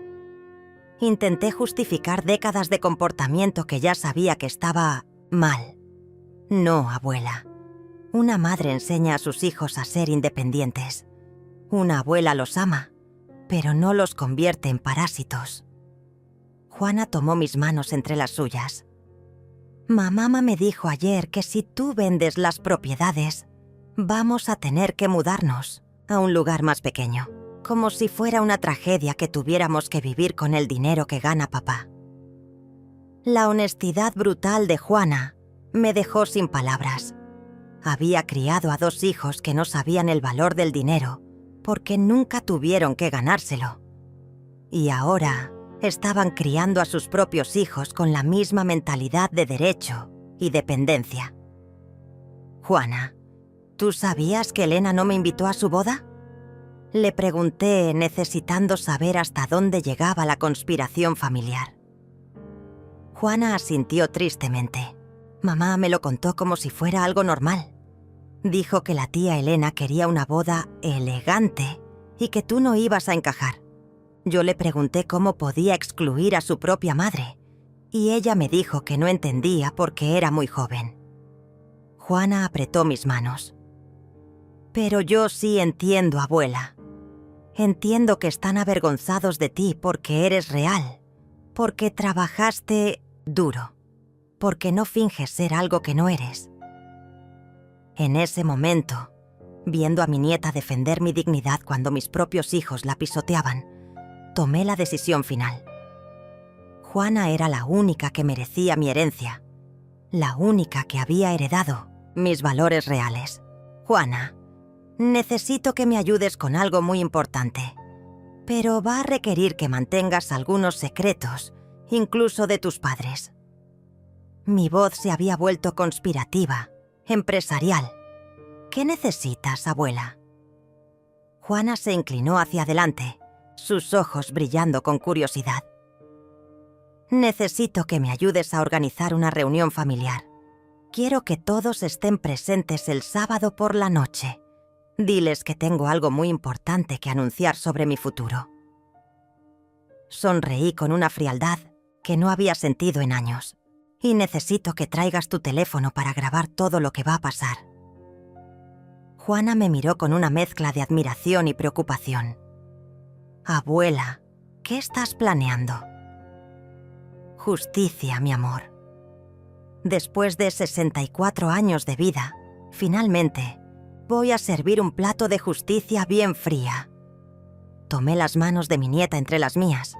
Intenté justificar décadas de comportamiento que ya sabía que estaba mal. No, abuela. Una madre enseña a sus hijos a ser independientes. Una abuela los ama, pero no los convierte en parásitos. Juana tomó mis manos entre las suyas. Mamá me dijo ayer que si tú vendes las propiedades, vamos a tener que mudarnos. a un lugar más pequeño, como si fuera una tragedia que tuviéramos que vivir con el dinero que gana papá. La honestidad brutal de Juana me dejó sin palabras. Había criado a 2 hijos que no sabían el valor del dinero porque nunca tuvieron que ganárselo. Y ahora estaban criando a sus propios hijos con la misma mentalidad de derecho y dependencia. Juana, ¿tú sabías que Elena no me invitó a su boda? Le pregunté, necesitando saber hasta dónde llegaba la conspiración familiar. Juana asintió tristemente. Mamá me lo contó como si fuera algo normal. Dijo que la tía Elena quería una boda elegante y que tú no ibas a encajar. Yo le pregunté cómo podía excluir a su propia madre y ella me dijo que no entendía porque era muy joven. Juana apretó mis manos. Pero yo sí entiendo, abuela. Entiendo que están avergonzados de ti porque eres real, porque trabajaste duro, porque no finges ser algo que no eres. En ese momento, viendo a mi nieta defender mi dignidad cuando mis propios hijos la pisoteaban, tomé la decisión final. Juana era la única que merecía mi herencia, la única que había heredado mis valores reales. Juana, necesito que me ayudes con algo muy importante, pero va a requerir que mantengas algunos secretos, incluso de tus padres. Mi voz se había vuelto conspirativa, empresarial. ¿Qué necesitas, abuela? Juana se inclinó hacia adelante, sus ojos brillando con curiosidad. Necesito que me ayudes a organizar una reunión familiar. Quiero que todos estén presentes el sábado por la noche. Diles que tengo algo muy importante que anunciar sobre mi futuro. Sonreí con una frialdad que no había sentido en años. Y necesito que traigas tu teléfono para grabar todo lo que va a pasar. Juana me miró con una mezcla de admiración y preocupación. Abuela, ¿qué estás planeando? Justicia, mi amor. Después de 64 años de vida, finalmente, voy a servir un plato de justicia bien fría. Tomé las manos de mi nieta entre las mías.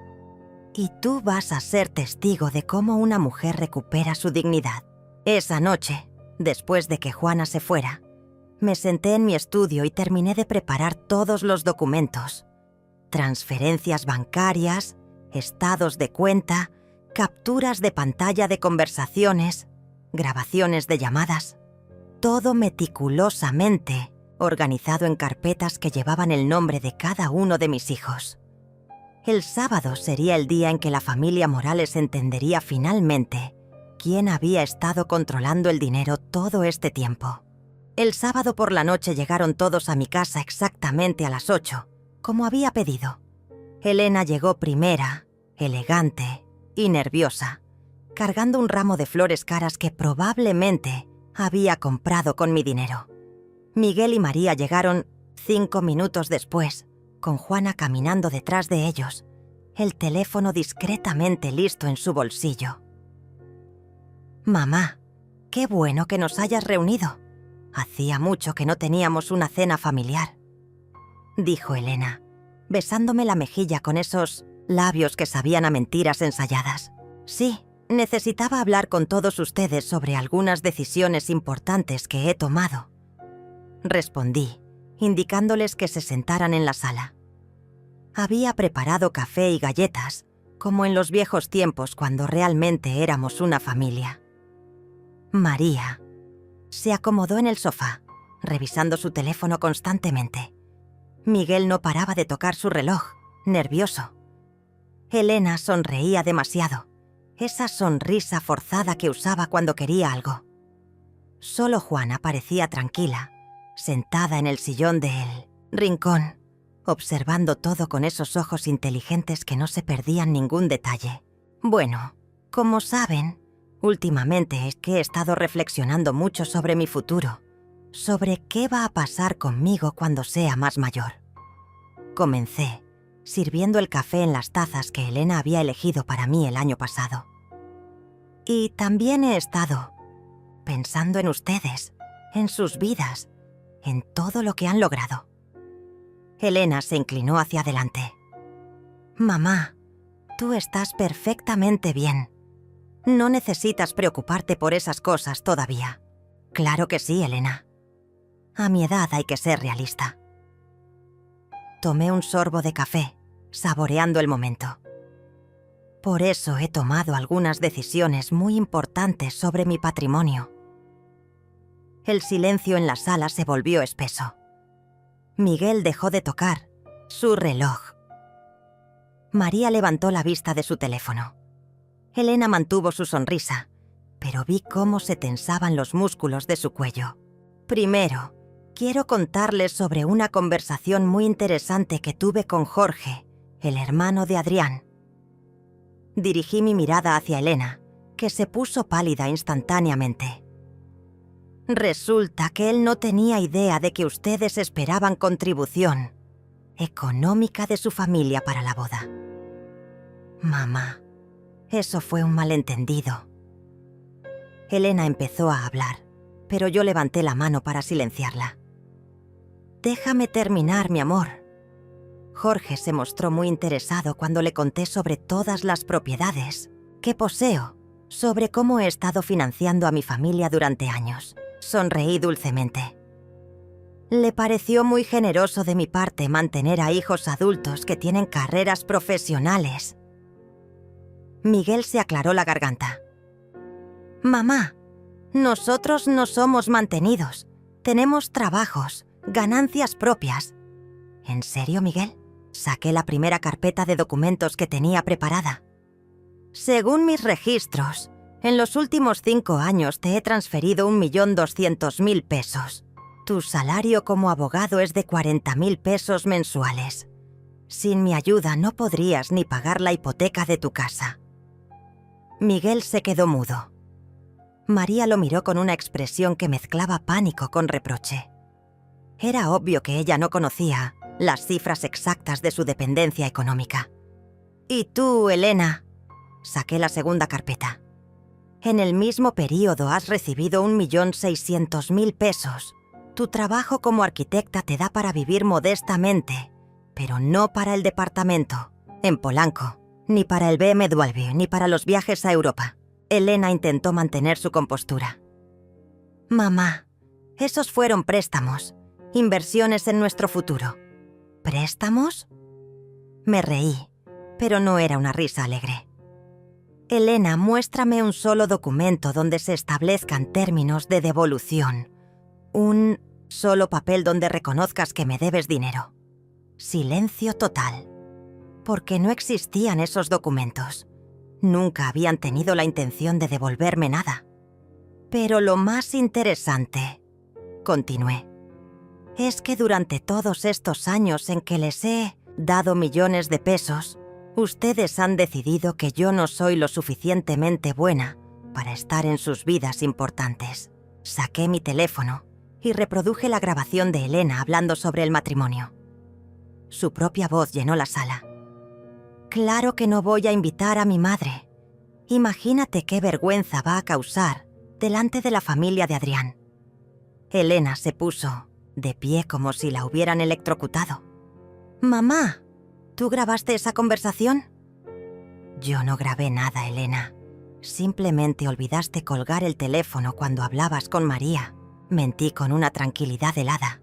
Y tú vas a ser testigo de cómo una mujer recupera su dignidad. Esa noche, después de que Juana se fuera, me senté en mi estudio y terminé de preparar todos los documentos. Transferencias bancarias, estados de cuenta, capturas de pantalla de conversaciones, grabaciones de llamadas. Todo meticulosamente, organizado en carpetas que llevaban el nombre de cada uno de mis hijos. El sábado sería el día en que la familia Morales entendería finalmente quién había estado controlando el dinero todo este tiempo. El sábado por la noche llegaron todos a mi casa exactamente a las 8, como había pedido. Elena llegó primera, elegante y nerviosa, cargando un ramo de flores caras que probablemente había comprado con mi dinero. Miguel y María llegaron 5 minutos después, con Juana caminando detrás de ellos, el teléfono discretamente listo en su bolsillo. Mamá, qué bueno que nos hayas reunido. Hacía mucho que no teníamos una cena familiar, dijo Elena, besándome la mejilla con esos labios que sabían a mentiras ensayadas. Sí, necesitaba hablar con todos ustedes sobre algunas decisiones importantes que he tomado, respondí, indicándoles que se sentaran en la sala. Había preparado café y galletas, como en los viejos tiempos cuando realmente éramos una familia. María se acomodó en el sofá, revisando su teléfono constantemente. Miguel no paraba de tocar su reloj, nervioso. Elena sonreía demasiado, esa sonrisa forzada que usaba cuando quería algo. Solo Juana parecía tranquila, sentada en el sillón del rincón, observando todo con esos ojos inteligentes que no se perdían ningún detalle. Bueno, como saben, últimamente es que he estado reflexionando mucho sobre mi futuro, sobre qué va a pasar conmigo cuando sea más mayor. Comencé, sirviendo el café en las tazas que Elena había elegido para mí el año pasado. Y también he estado pensando en ustedes, en sus vidas, en todo lo que han logrado. Elena se inclinó hacia adelante. Mamá, tú estás perfectamente bien. No necesitas preocuparte por esas cosas todavía. Claro que sí, Elena. A mi edad hay que ser realista. Tomé un sorbo de café, saboreando el momento. Por eso he tomado algunas decisiones muy importantes sobre mi patrimonio. El silencio en la sala se volvió espeso. Miguel dejó de tocar su reloj. María levantó la vista de su teléfono. Elena mantuvo su sonrisa, pero vi cómo se tensaban los músculos de su cuello. Primero, quiero contarles sobre una conversación muy interesante que tuve con Jorge, el hermano de Adrián. Dirigí mi mirada hacia Elena, que se puso pálida instantáneamente. Resulta que él no tenía idea de que ustedes esperaban contribución económica de su familia para la boda. Mamá, eso fue un malentendido. Elena empezó a hablar, pero yo levanté la mano para silenciarla. Déjame terminar, mi amor. Jorge se mostró muy interesado cuando le conté sobre todas las propiedades que poseo, sobre cómo he estado financiando a mi familia durante años. Sonreí dulcemente. Le pareció muy generoso de mi parte mantener a hijos adultos que tienen carreras profesionales. Miguel se aclaró la garganta. Mamá, nosotros no somos mantenidos. Tenemos trabajos, ganancias propias. ¿En serio, Miguel? Saqué la primera carpeta de documentos que tenía preparada. Según mis registros, en los últimos 5 años te he transferido 1.200.000 pesos. Tu salario como abogado es de 40.000 pesos mensuales. Sin mi ayuda no podrías ni pagar la hipoteca de tu casa. Miguel se quedó mudo. María lo miró con una expresión que mezclaba pánico con reproche. Era obvio que ella no conocía las cifras exactas de su dependencia económica. ¿Y tú, Elena? Saqué la segunda carpeta. En el mismo periodo has recibido 1.600.000 pesos. Tu trabajo como arquitecta te da para vivir modestamente, pero no para el departamento, en Polanco, ni para el BMW, ni para los viajes a Europa. Elena intentó mantener su compostura. Mamá, esos fueron préstamos, inversiones en nuestro futuro. ¿Préstamos? Me reí, pero no era una risa alegre. Elena, muéstrame un solo documento donde se establezcan términos de devolución. Un solo papel donde reconozcas que me debes dinero. Silencio total. Porque no existían esos documentos. Nunca habían tenido la intención de devolverme nada. Pero lo más interesante, continué, es que durante todos estos años en que les he dado millones de pesos, ustedes han decidido que yo no soy lo suficientemente buena para estar en sus vidas importantes. Saqué mi teléfono y reproduje la grabación de Elena hablando sobre el matrimonio. Su propia voz llenó la sala. Claro que no voy a invitar a mi madre. Imagínate qué vergüenza va a causar delante de la familia de Adrián. Elena se puso de pie como si la hubieran electrocutado. Mamá, ¿tú grabaste esa conversación? Yo no grabé nada, Elena. Simplemente olvidaste colgar el teléfono cuando hablabas con María. Mentí con una tranquilidad helada.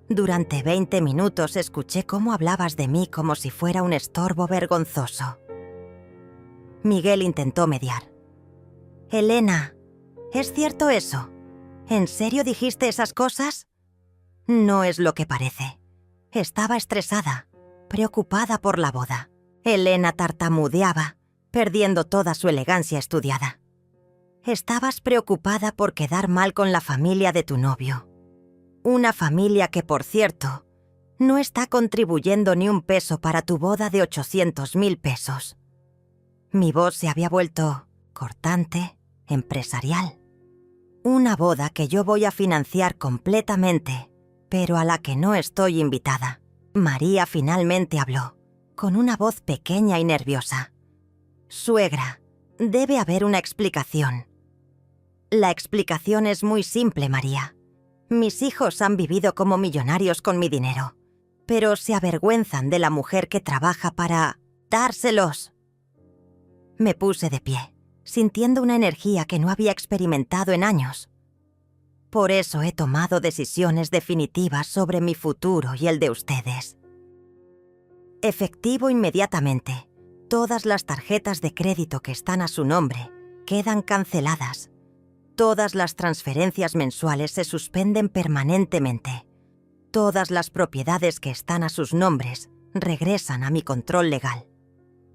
Durante 20 minutos escuché cómo hablabas de mí como si fuera un estorbo vergonzoso. Miguel intentó mediar. Elena, ¿es cierto eso? ¿En serio dijiste esas cosas? No es lo que parece. Estaba estresada, preocupada por la boda. Elena tartamudeaba, perdiendo toda su elegancia estudiada. Estabas preocupada por quedar mal con la familia de tu novio. Una familia que, por cierto, no está contribuyendo ni un peso para tu boda de 800.000 pesos. Mi voz se había vuelto cortante, empresarial. Una boda que yo voy a financiar completamente, pero a la que no estoy invitada. María finalmente habló, con una voz pequeña y nerviosa. Suegra, debe haber una explicación. La explicación es muy simple, María. Mis hijos han vivido como millonarios con mi dinero. pero se avergüenzan de la mujer que trabaja para dárselos. Me puse de pie, sintiendo una energía que no había experimentado en años. Por eso he tomado decisiones definitivas sobre mi futuro y el de ustedes. Efectivo inmediatamente. Todas las tarjetas de crédito que están a su nombre quedan canceladas. Todas las transferencias mensuales se suspenden permanentemente. Todas las propiedades que están a sus nombres regresan a mi control legal.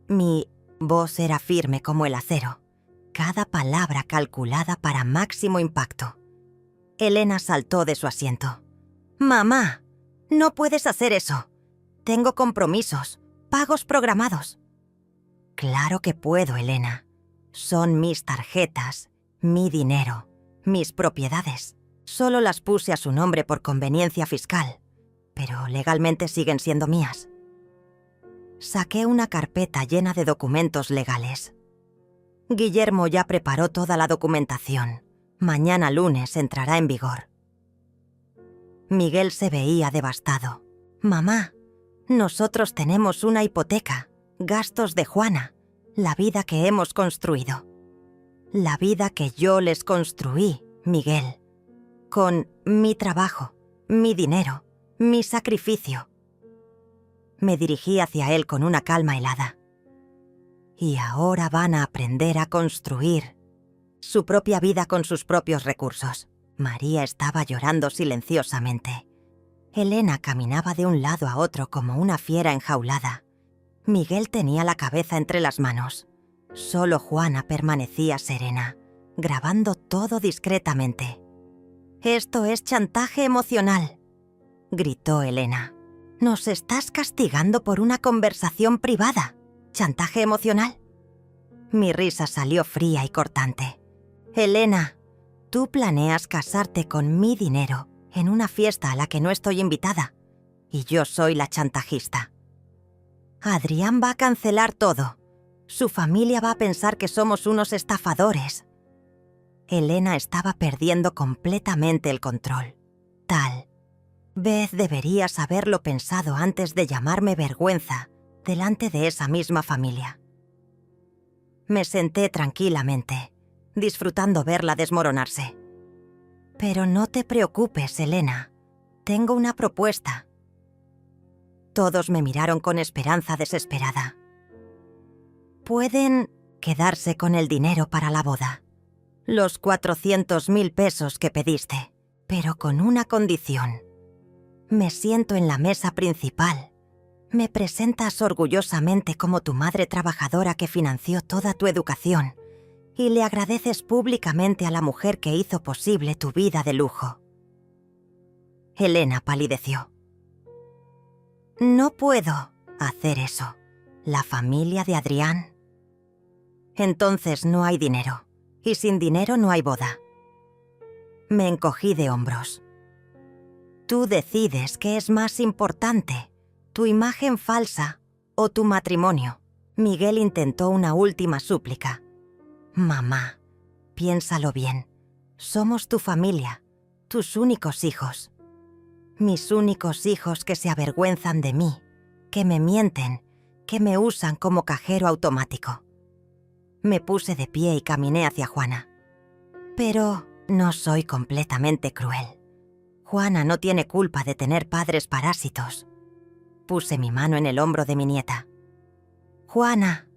Mi voz era firme como el acero, cada palabra calculada para máximo impacto. Elena saltó de su asiento. «Mamá, no puedes hacer eso. Tengo compromisos, pagos programados». «Claro que puedo, Elena. Son mis tarjetas, mi dinero, mis propiedades. Solo las puse a su nombre por conveniencia fiscal, pero legalmente siguen siendo mías». Saqué una carpeta llena de documentos legales. Guillermo ya preparó toda la documentación. Mañana lunes entrará en vigor. Miguel se veía devastado. «Mamá, nosotros tenemos una hipoteca, gastos de Juana, la vida que hemos construido. La vida que yo les construí, Miguel. Con mi trabajo, mi dinero, mi sacrificio». Me dirigí hacia él con una calma helada. «Y ahora van a aprender a construir su propia vida con sus propios recursos». María estaba llorando silenciosamente. Elena caminaba de un lado a otro como una fiera enjaulada. Miguel tenía la cabeza entre las manos. Solo Juana permanecía serena, grabando todo discretamente. «Esto es chantaje emocional», gritó Elena. «Nos estás castigando por una conversación privada. ¿Chantaje emocional?». Mi risa salió fría y cortante. «Elena, tú planeas casarte con mi dinero en una fiesta a la que no estoy invitada, y yo soy la chantajista. Adrián va a cancelar todo. Su familia va a pensar que somos unos estafadores». Elena estaba perdiendo completamente el control. Tal vez deberías haberlo pensado antes de llamarme vergüenza delante de esa misma familia. Me senté tranquilamente, disfrutando verla desmoronarse. «Pero no te preocupes, Elena. Tengo una propuesta». Todos me miraron con esperanza desesperada. «Pueden quedarse con el dinero para la boda. Los 400.000 pesos que pediste, pero con una condición. Me siento en la mesa principal. Me presentas orgullosamente como tu madre trabajadora que financió toda tu educación y le agradeces públicamente a la mujer que hizo posible tu vida de lujo». Elena palideció. «No puedo hacer eso. La familia de Adrián». «Entonces no hay dinero, y sin dinero no hay boda». Me encogí de hombros. «Tú decides qué es más importante, tu imagen falsa o tu matrimonio». Miguel intentó una última súplica. «Mamá, piénsalo bien. Somos tu familia, tus únicos hijos. Mis únicos hijos que se avergüenzan de mí, que me mienten, que me usan como cajero automático». Me puse de pie y caminé hacia Juana. «Pero no soy completamente cruel. Juana no tiene culpa de tener padres parásitos». Puse mi mano en el hombro de mi nieta. «Juana,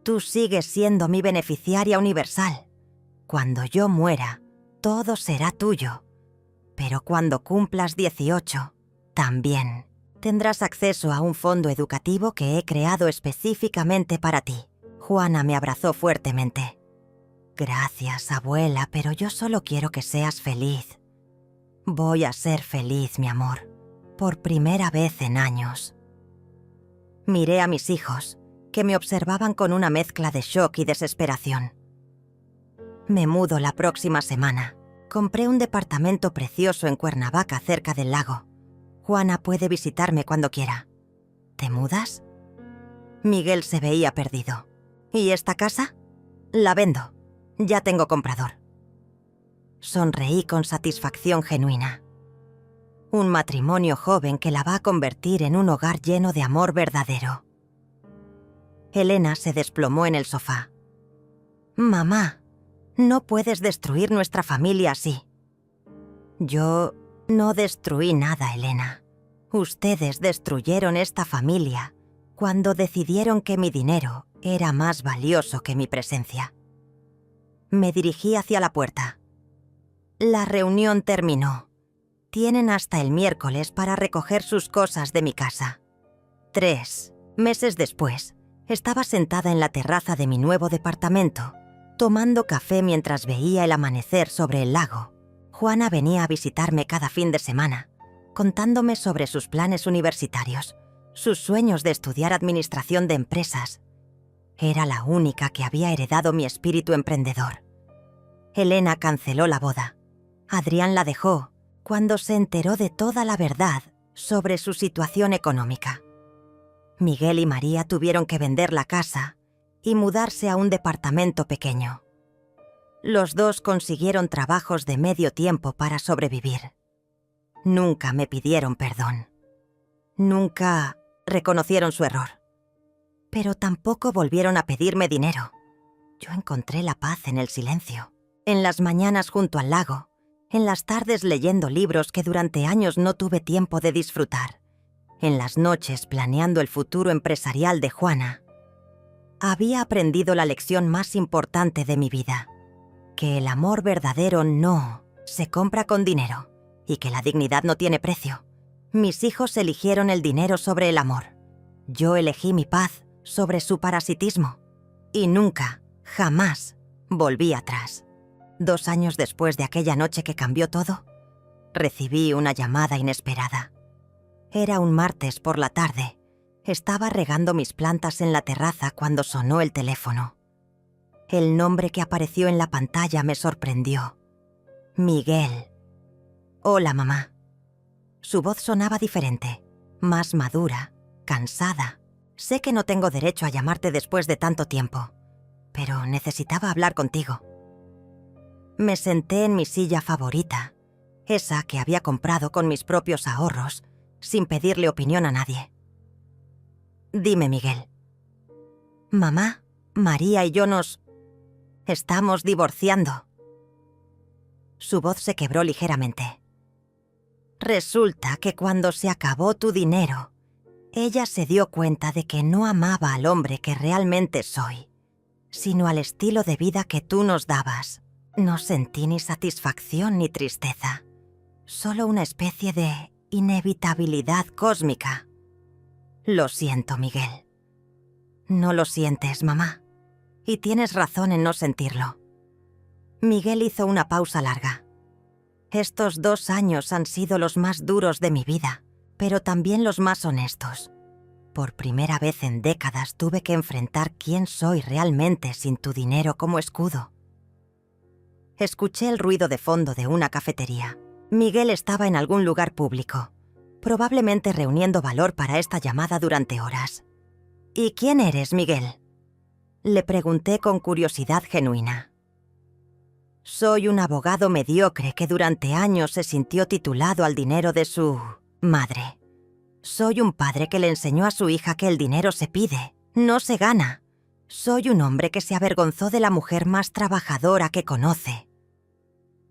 tú sigues siendo mi beneficiaria universal. Cuando yo muera, todo será tuyo. Pero cuando cumplas 18, también tendrás acceso a un fondo educativo que he creado específicamente para ti». Juana me abrazó fuertemente. «Gracias, abuela, pero yo solo quiero que seas feliz». «Voy a ser feliz, mi amor, por primera vez en años». Miré a mis hijos, que me observaban con una mezcla de shock y desesperación. «Me mudo la próxima semana. Compré un departamento precioso en Cuernavaca, cerca del lago. Juana puede visitarme cuando quiera». «¿Te mudas?». Miguel se veía perdido. «¿Y esta casa?». «La vendo. Ya tengo comprador». Sonreí con satisfacción genuina. Un matrimonio joven que la va a convertir en un hogar lleno de amor verdadero. Elena se desplomó en el sofá. «Mamá, no puedes destruir nuestra familia así». «Yo no destruí nada, Elena. Ustedes destruyeron esta familia cuando decidieron que mi dinero era más valioso que mi presencia». Me dirigí hacia la puerta. «La reunión terminó. Tienen hasta el miércoles para recoger sus cosas de mi casa». 3 meses después, estaba sentada en la terraza de mi nuevo departamento, tomando café mientras veía el amanecer sobre el lago. Juana venía a visitarme cada fin de semana, contándome sobre sus planes universitarios, sus sueños de estudiar administración de empresas. Era la única que había heredado mi espíritu emprendedor. Elena canceló la boda. Adrián la dejó cuando se enteró de toda la verdad sobre su situación económica. Miguel y María tuvieron que vender la casa y mudarse a un departamento pequeño. Los dos consiguieron trabajos de medio tiempo para sobrevivir. Nunca me pidieron perdón. Nunca reconocieron su error. Pero tampoco volvieron a pedirme dinero. Yo encontré la paz en el silencio, en las mañanas junto al lago, en las tardes leyendo libros que durante años no tuve tiempo de disfrutar, en las noches planeando el futuro empresarial de Juana. Había aprendido la lección más importante de mi vida, que el amor verdadero no se compra con dinero y que la dignidad no tiene precio. Mis hijos eligieron el dinero sobre el amor. Yo elegí mi paz sobre su parasitismo. Y nunca, jamás, volví atrás. 2 años después de aquella noche que cambió todo, recibí una llamada inesperada. Era un martes por la tarde. Estaba regando mis plantas en la terraza cuando sonó el teléfono. El nombre que apareció en la pantalla me sorprendió. Miguel. «Hola, mamá». Su voz sonaba diferente, más madura, cansada. «Sé que no tengo derecho a llamarte después de tanto tiempo, pero necesitaba hablar contigo». Me senté en mi silla favorita, esa que había comprado con mis propios ahorros, sin pedirle opinión a nadie. «Dime, Miguel». «Mamá, María y yo nos estamos divorciando». Su voz se quebró ligeramente. «Resulta que cuando se acabó tu dinero, ella se dio cuenta de que no amaba al hombre que realmente soy, sino al estilo de vida que tú nos dabas. No sentí ni satisfacción ni tristeza, solo una especie de inevitabilidad cósmica. Lo siento, Miguel». «No lo sientes, mamá, y tienes razón en no sentirlo». Miguel hizo una pausa larga. «Estos 2 años han sido los más duros de mi vida, pero también los más honestos. Por primera vez en décadas tuve que enfrentar quién soy realmente sin tu dinero como escudo». Escuché el ruido de fondo de una cafetería. Miguel estaba en algún lugar público, probablemente reuniendo valor para esta llamada durante horas. «¿Y quién eres, Miguel?», le pregunté con curiosidad genuina. «Soy un abogado mediocre que durante años se sintió titulado al dinero de su madre. Soy un padre que le enseñó a su hija que el dinero se pide, no se gana. Soy un hombre que se avergonzó de la mujer más trabajadora que conoce».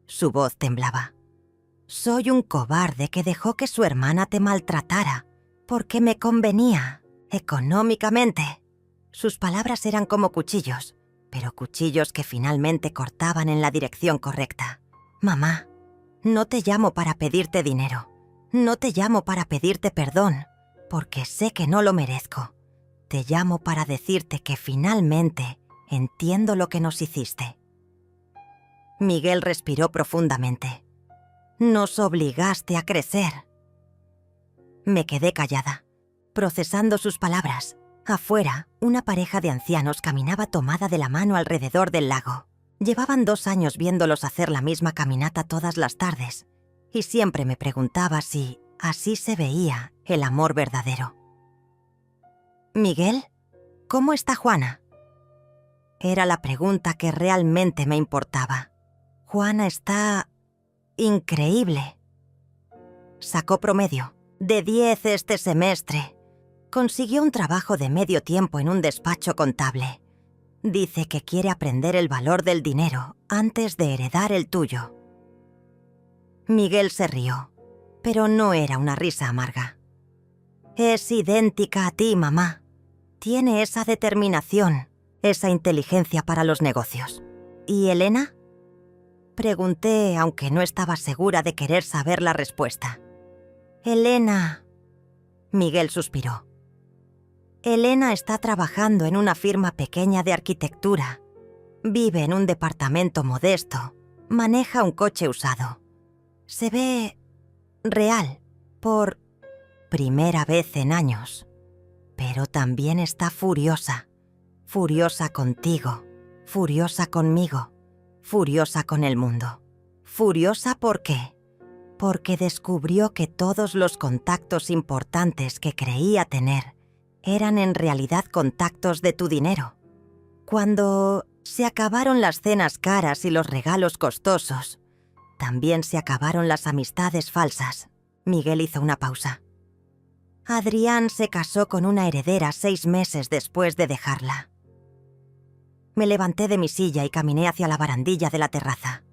Su voz temblaba. «Soy un cobarde que dejó que su hermana te maltratara porque me convenía económicamente». Sus palabras eran como cuchillos, pero cuchillos que finalmente cortaban en la dirección correcta. «Mamá, no te llamo para pedirte dinero. No te llamo para pedirte perdón, porque sé que no lo merezco. Te llamo para decirte que finalmente entiendo lo que nos hiciste». Miguel respiró profundamente. «Nos obligaste a crecer». Me quedé callada, procesando sus palabras. Afuera, una pareja de ancianos caminaba tomada de la mano alrededor del lago. Llevaban 2 años viéndolos hacer la misma caminata todas las tardes, y siempre me preguntaba si así se veía el amor verdadero. «Miguel, ¿cómo está Juana?». Era la pregunta que realmente me importaba. «Juana está increíble». Sacó promedio de 10 este semestre. Consiguió un trabajo de medio tiempo en un despacho contable. Dice que quiere aprender el valor del dinero antes de heredar el tuyo. Miguel se rió, pero no era una risa amarga. Es idéntica a ti, mamá. Tiene esa determinación, esa inteligencia para los negocios. ¿Y Elena? Pregunté, aunque no estaba segura de querer saber la respuesta. Elena. Miguel suspiró. Elena está trabajando en una firma pequeña de arquitectura. Vive en un departamento modesto. Maneja un coche usado. Se ve real por primera vez en años. Pero también está furiosa. Furiosa contigo. Furiosa conmigo. Furiosa con el mundo. Furiosa ¿por qué? Porque descubrió que todos los contactos importantes que creía tener eran en realidad contactos de tu dinero. Cuando se acabaron las cenas caras y los regalos costosos, también se acabaron las amistades falsas. Miguel hizo una pausa. Adrián se casó con una heredera 6 meses después de dejarla. Me levanté de mi silla y caminé hacia la barandilla de la terraza.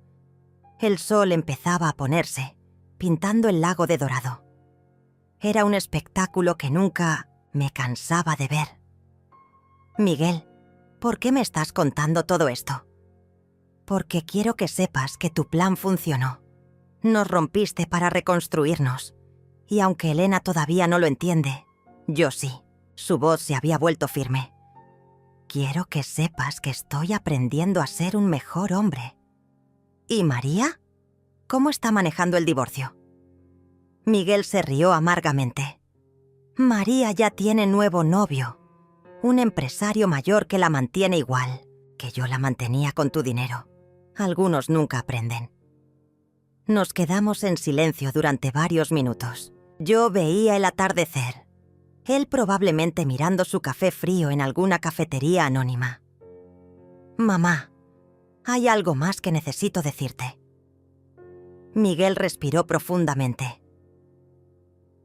El sol empezaba a ponerse, pintando el lago de dorado. Era un espectáculo que nunca me cansaba de ver. Miguel, ¿por qué me estás contando todo esto? Porque quiero que sepas que tu plan funcionó. Nos rompiste para reconstruirnos. Y aunque Elena todavía no lo entiende, yo sí. Su voz se había vuelto firme. Quiero que sepas que estoy aprendiendo a ser un mejor hombre. ¿Y María? ¿Cómo está manejando el divorcio? Miguel se rió amargamente. María ya tiene nuevo novio. Un empresario mayor que la mantiene igual que yo la mantenía con tu dinero. Algunos nunca aprenden. Nos quedamos en silencio durante varios minutos. Yo veía el atardecer. Él probablemente mirando su café frío en alguna cafetería anónima. Mamá, hay algo más que necesito decirte. Miguel respiró profundamente.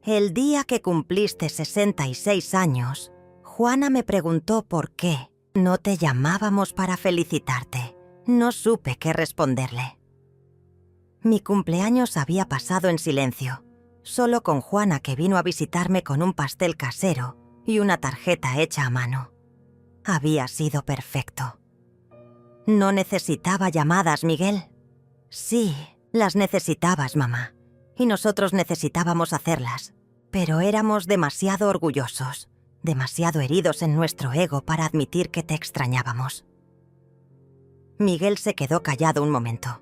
El día que cumpliste 66 años, Juana me preguntó por qué no te llamábamos para felicitarte. No supe qué responderle. Mi cumpleaños había pasado en silencio, solo con Juana, que vino a visitarme con un pastel casero y una tarjeta hecha a mano. Había sido perfecto. ¿No necesitaba llamadas, Miguel? Sí, las necesitabas, mamá, y nosotros necesitábamos hacerlas, pero éramos demasiado orgullosos, demasiado heridos en nuestro ego para admitir que te extrañábamos. Miguel se quedó callado un momento.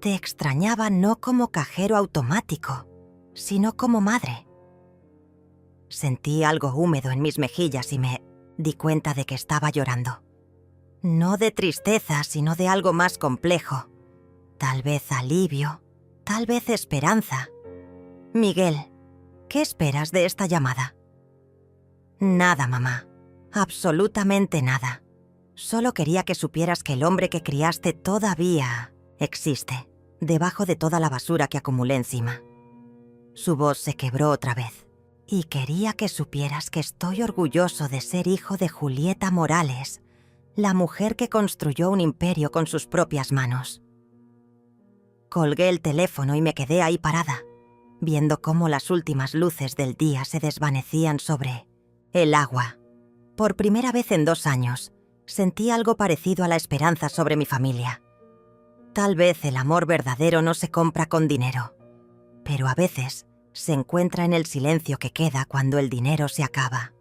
Te extrañaba no como cajero automático, sino como madre. Sentí algo húmedo en mis mejillas y me di cuenta de que estaba llorando. No de tristeza, sino de algo más complejo. Tal vez alivio, tal vez esperanza. Miguel, ¿qué esperas de esta llamada? Nada, mamá. Absolutamente nada. Solo quería que supieras que el hombre que criaste todavía existe, debajo de toda la basura que acumulé encima. Su voz se quebró otra vez. Y quería que supieras que estoy orgulloso de ser hijo de Julieta Morales, la mujer que construyó un imperio con sus propias manos. Colgué el teléfono y me quedé ahí parada, viendo cómo las últimas luces del día se desvanecían sobre el agua. Por primera vez en 2 años, sentí algo parecido a la esperanza sobre mi familia. Tal vez el amor verdadero no se compra con dinero, pero a veces se encuentra en el silencio que queda cuando el dinero se acaba.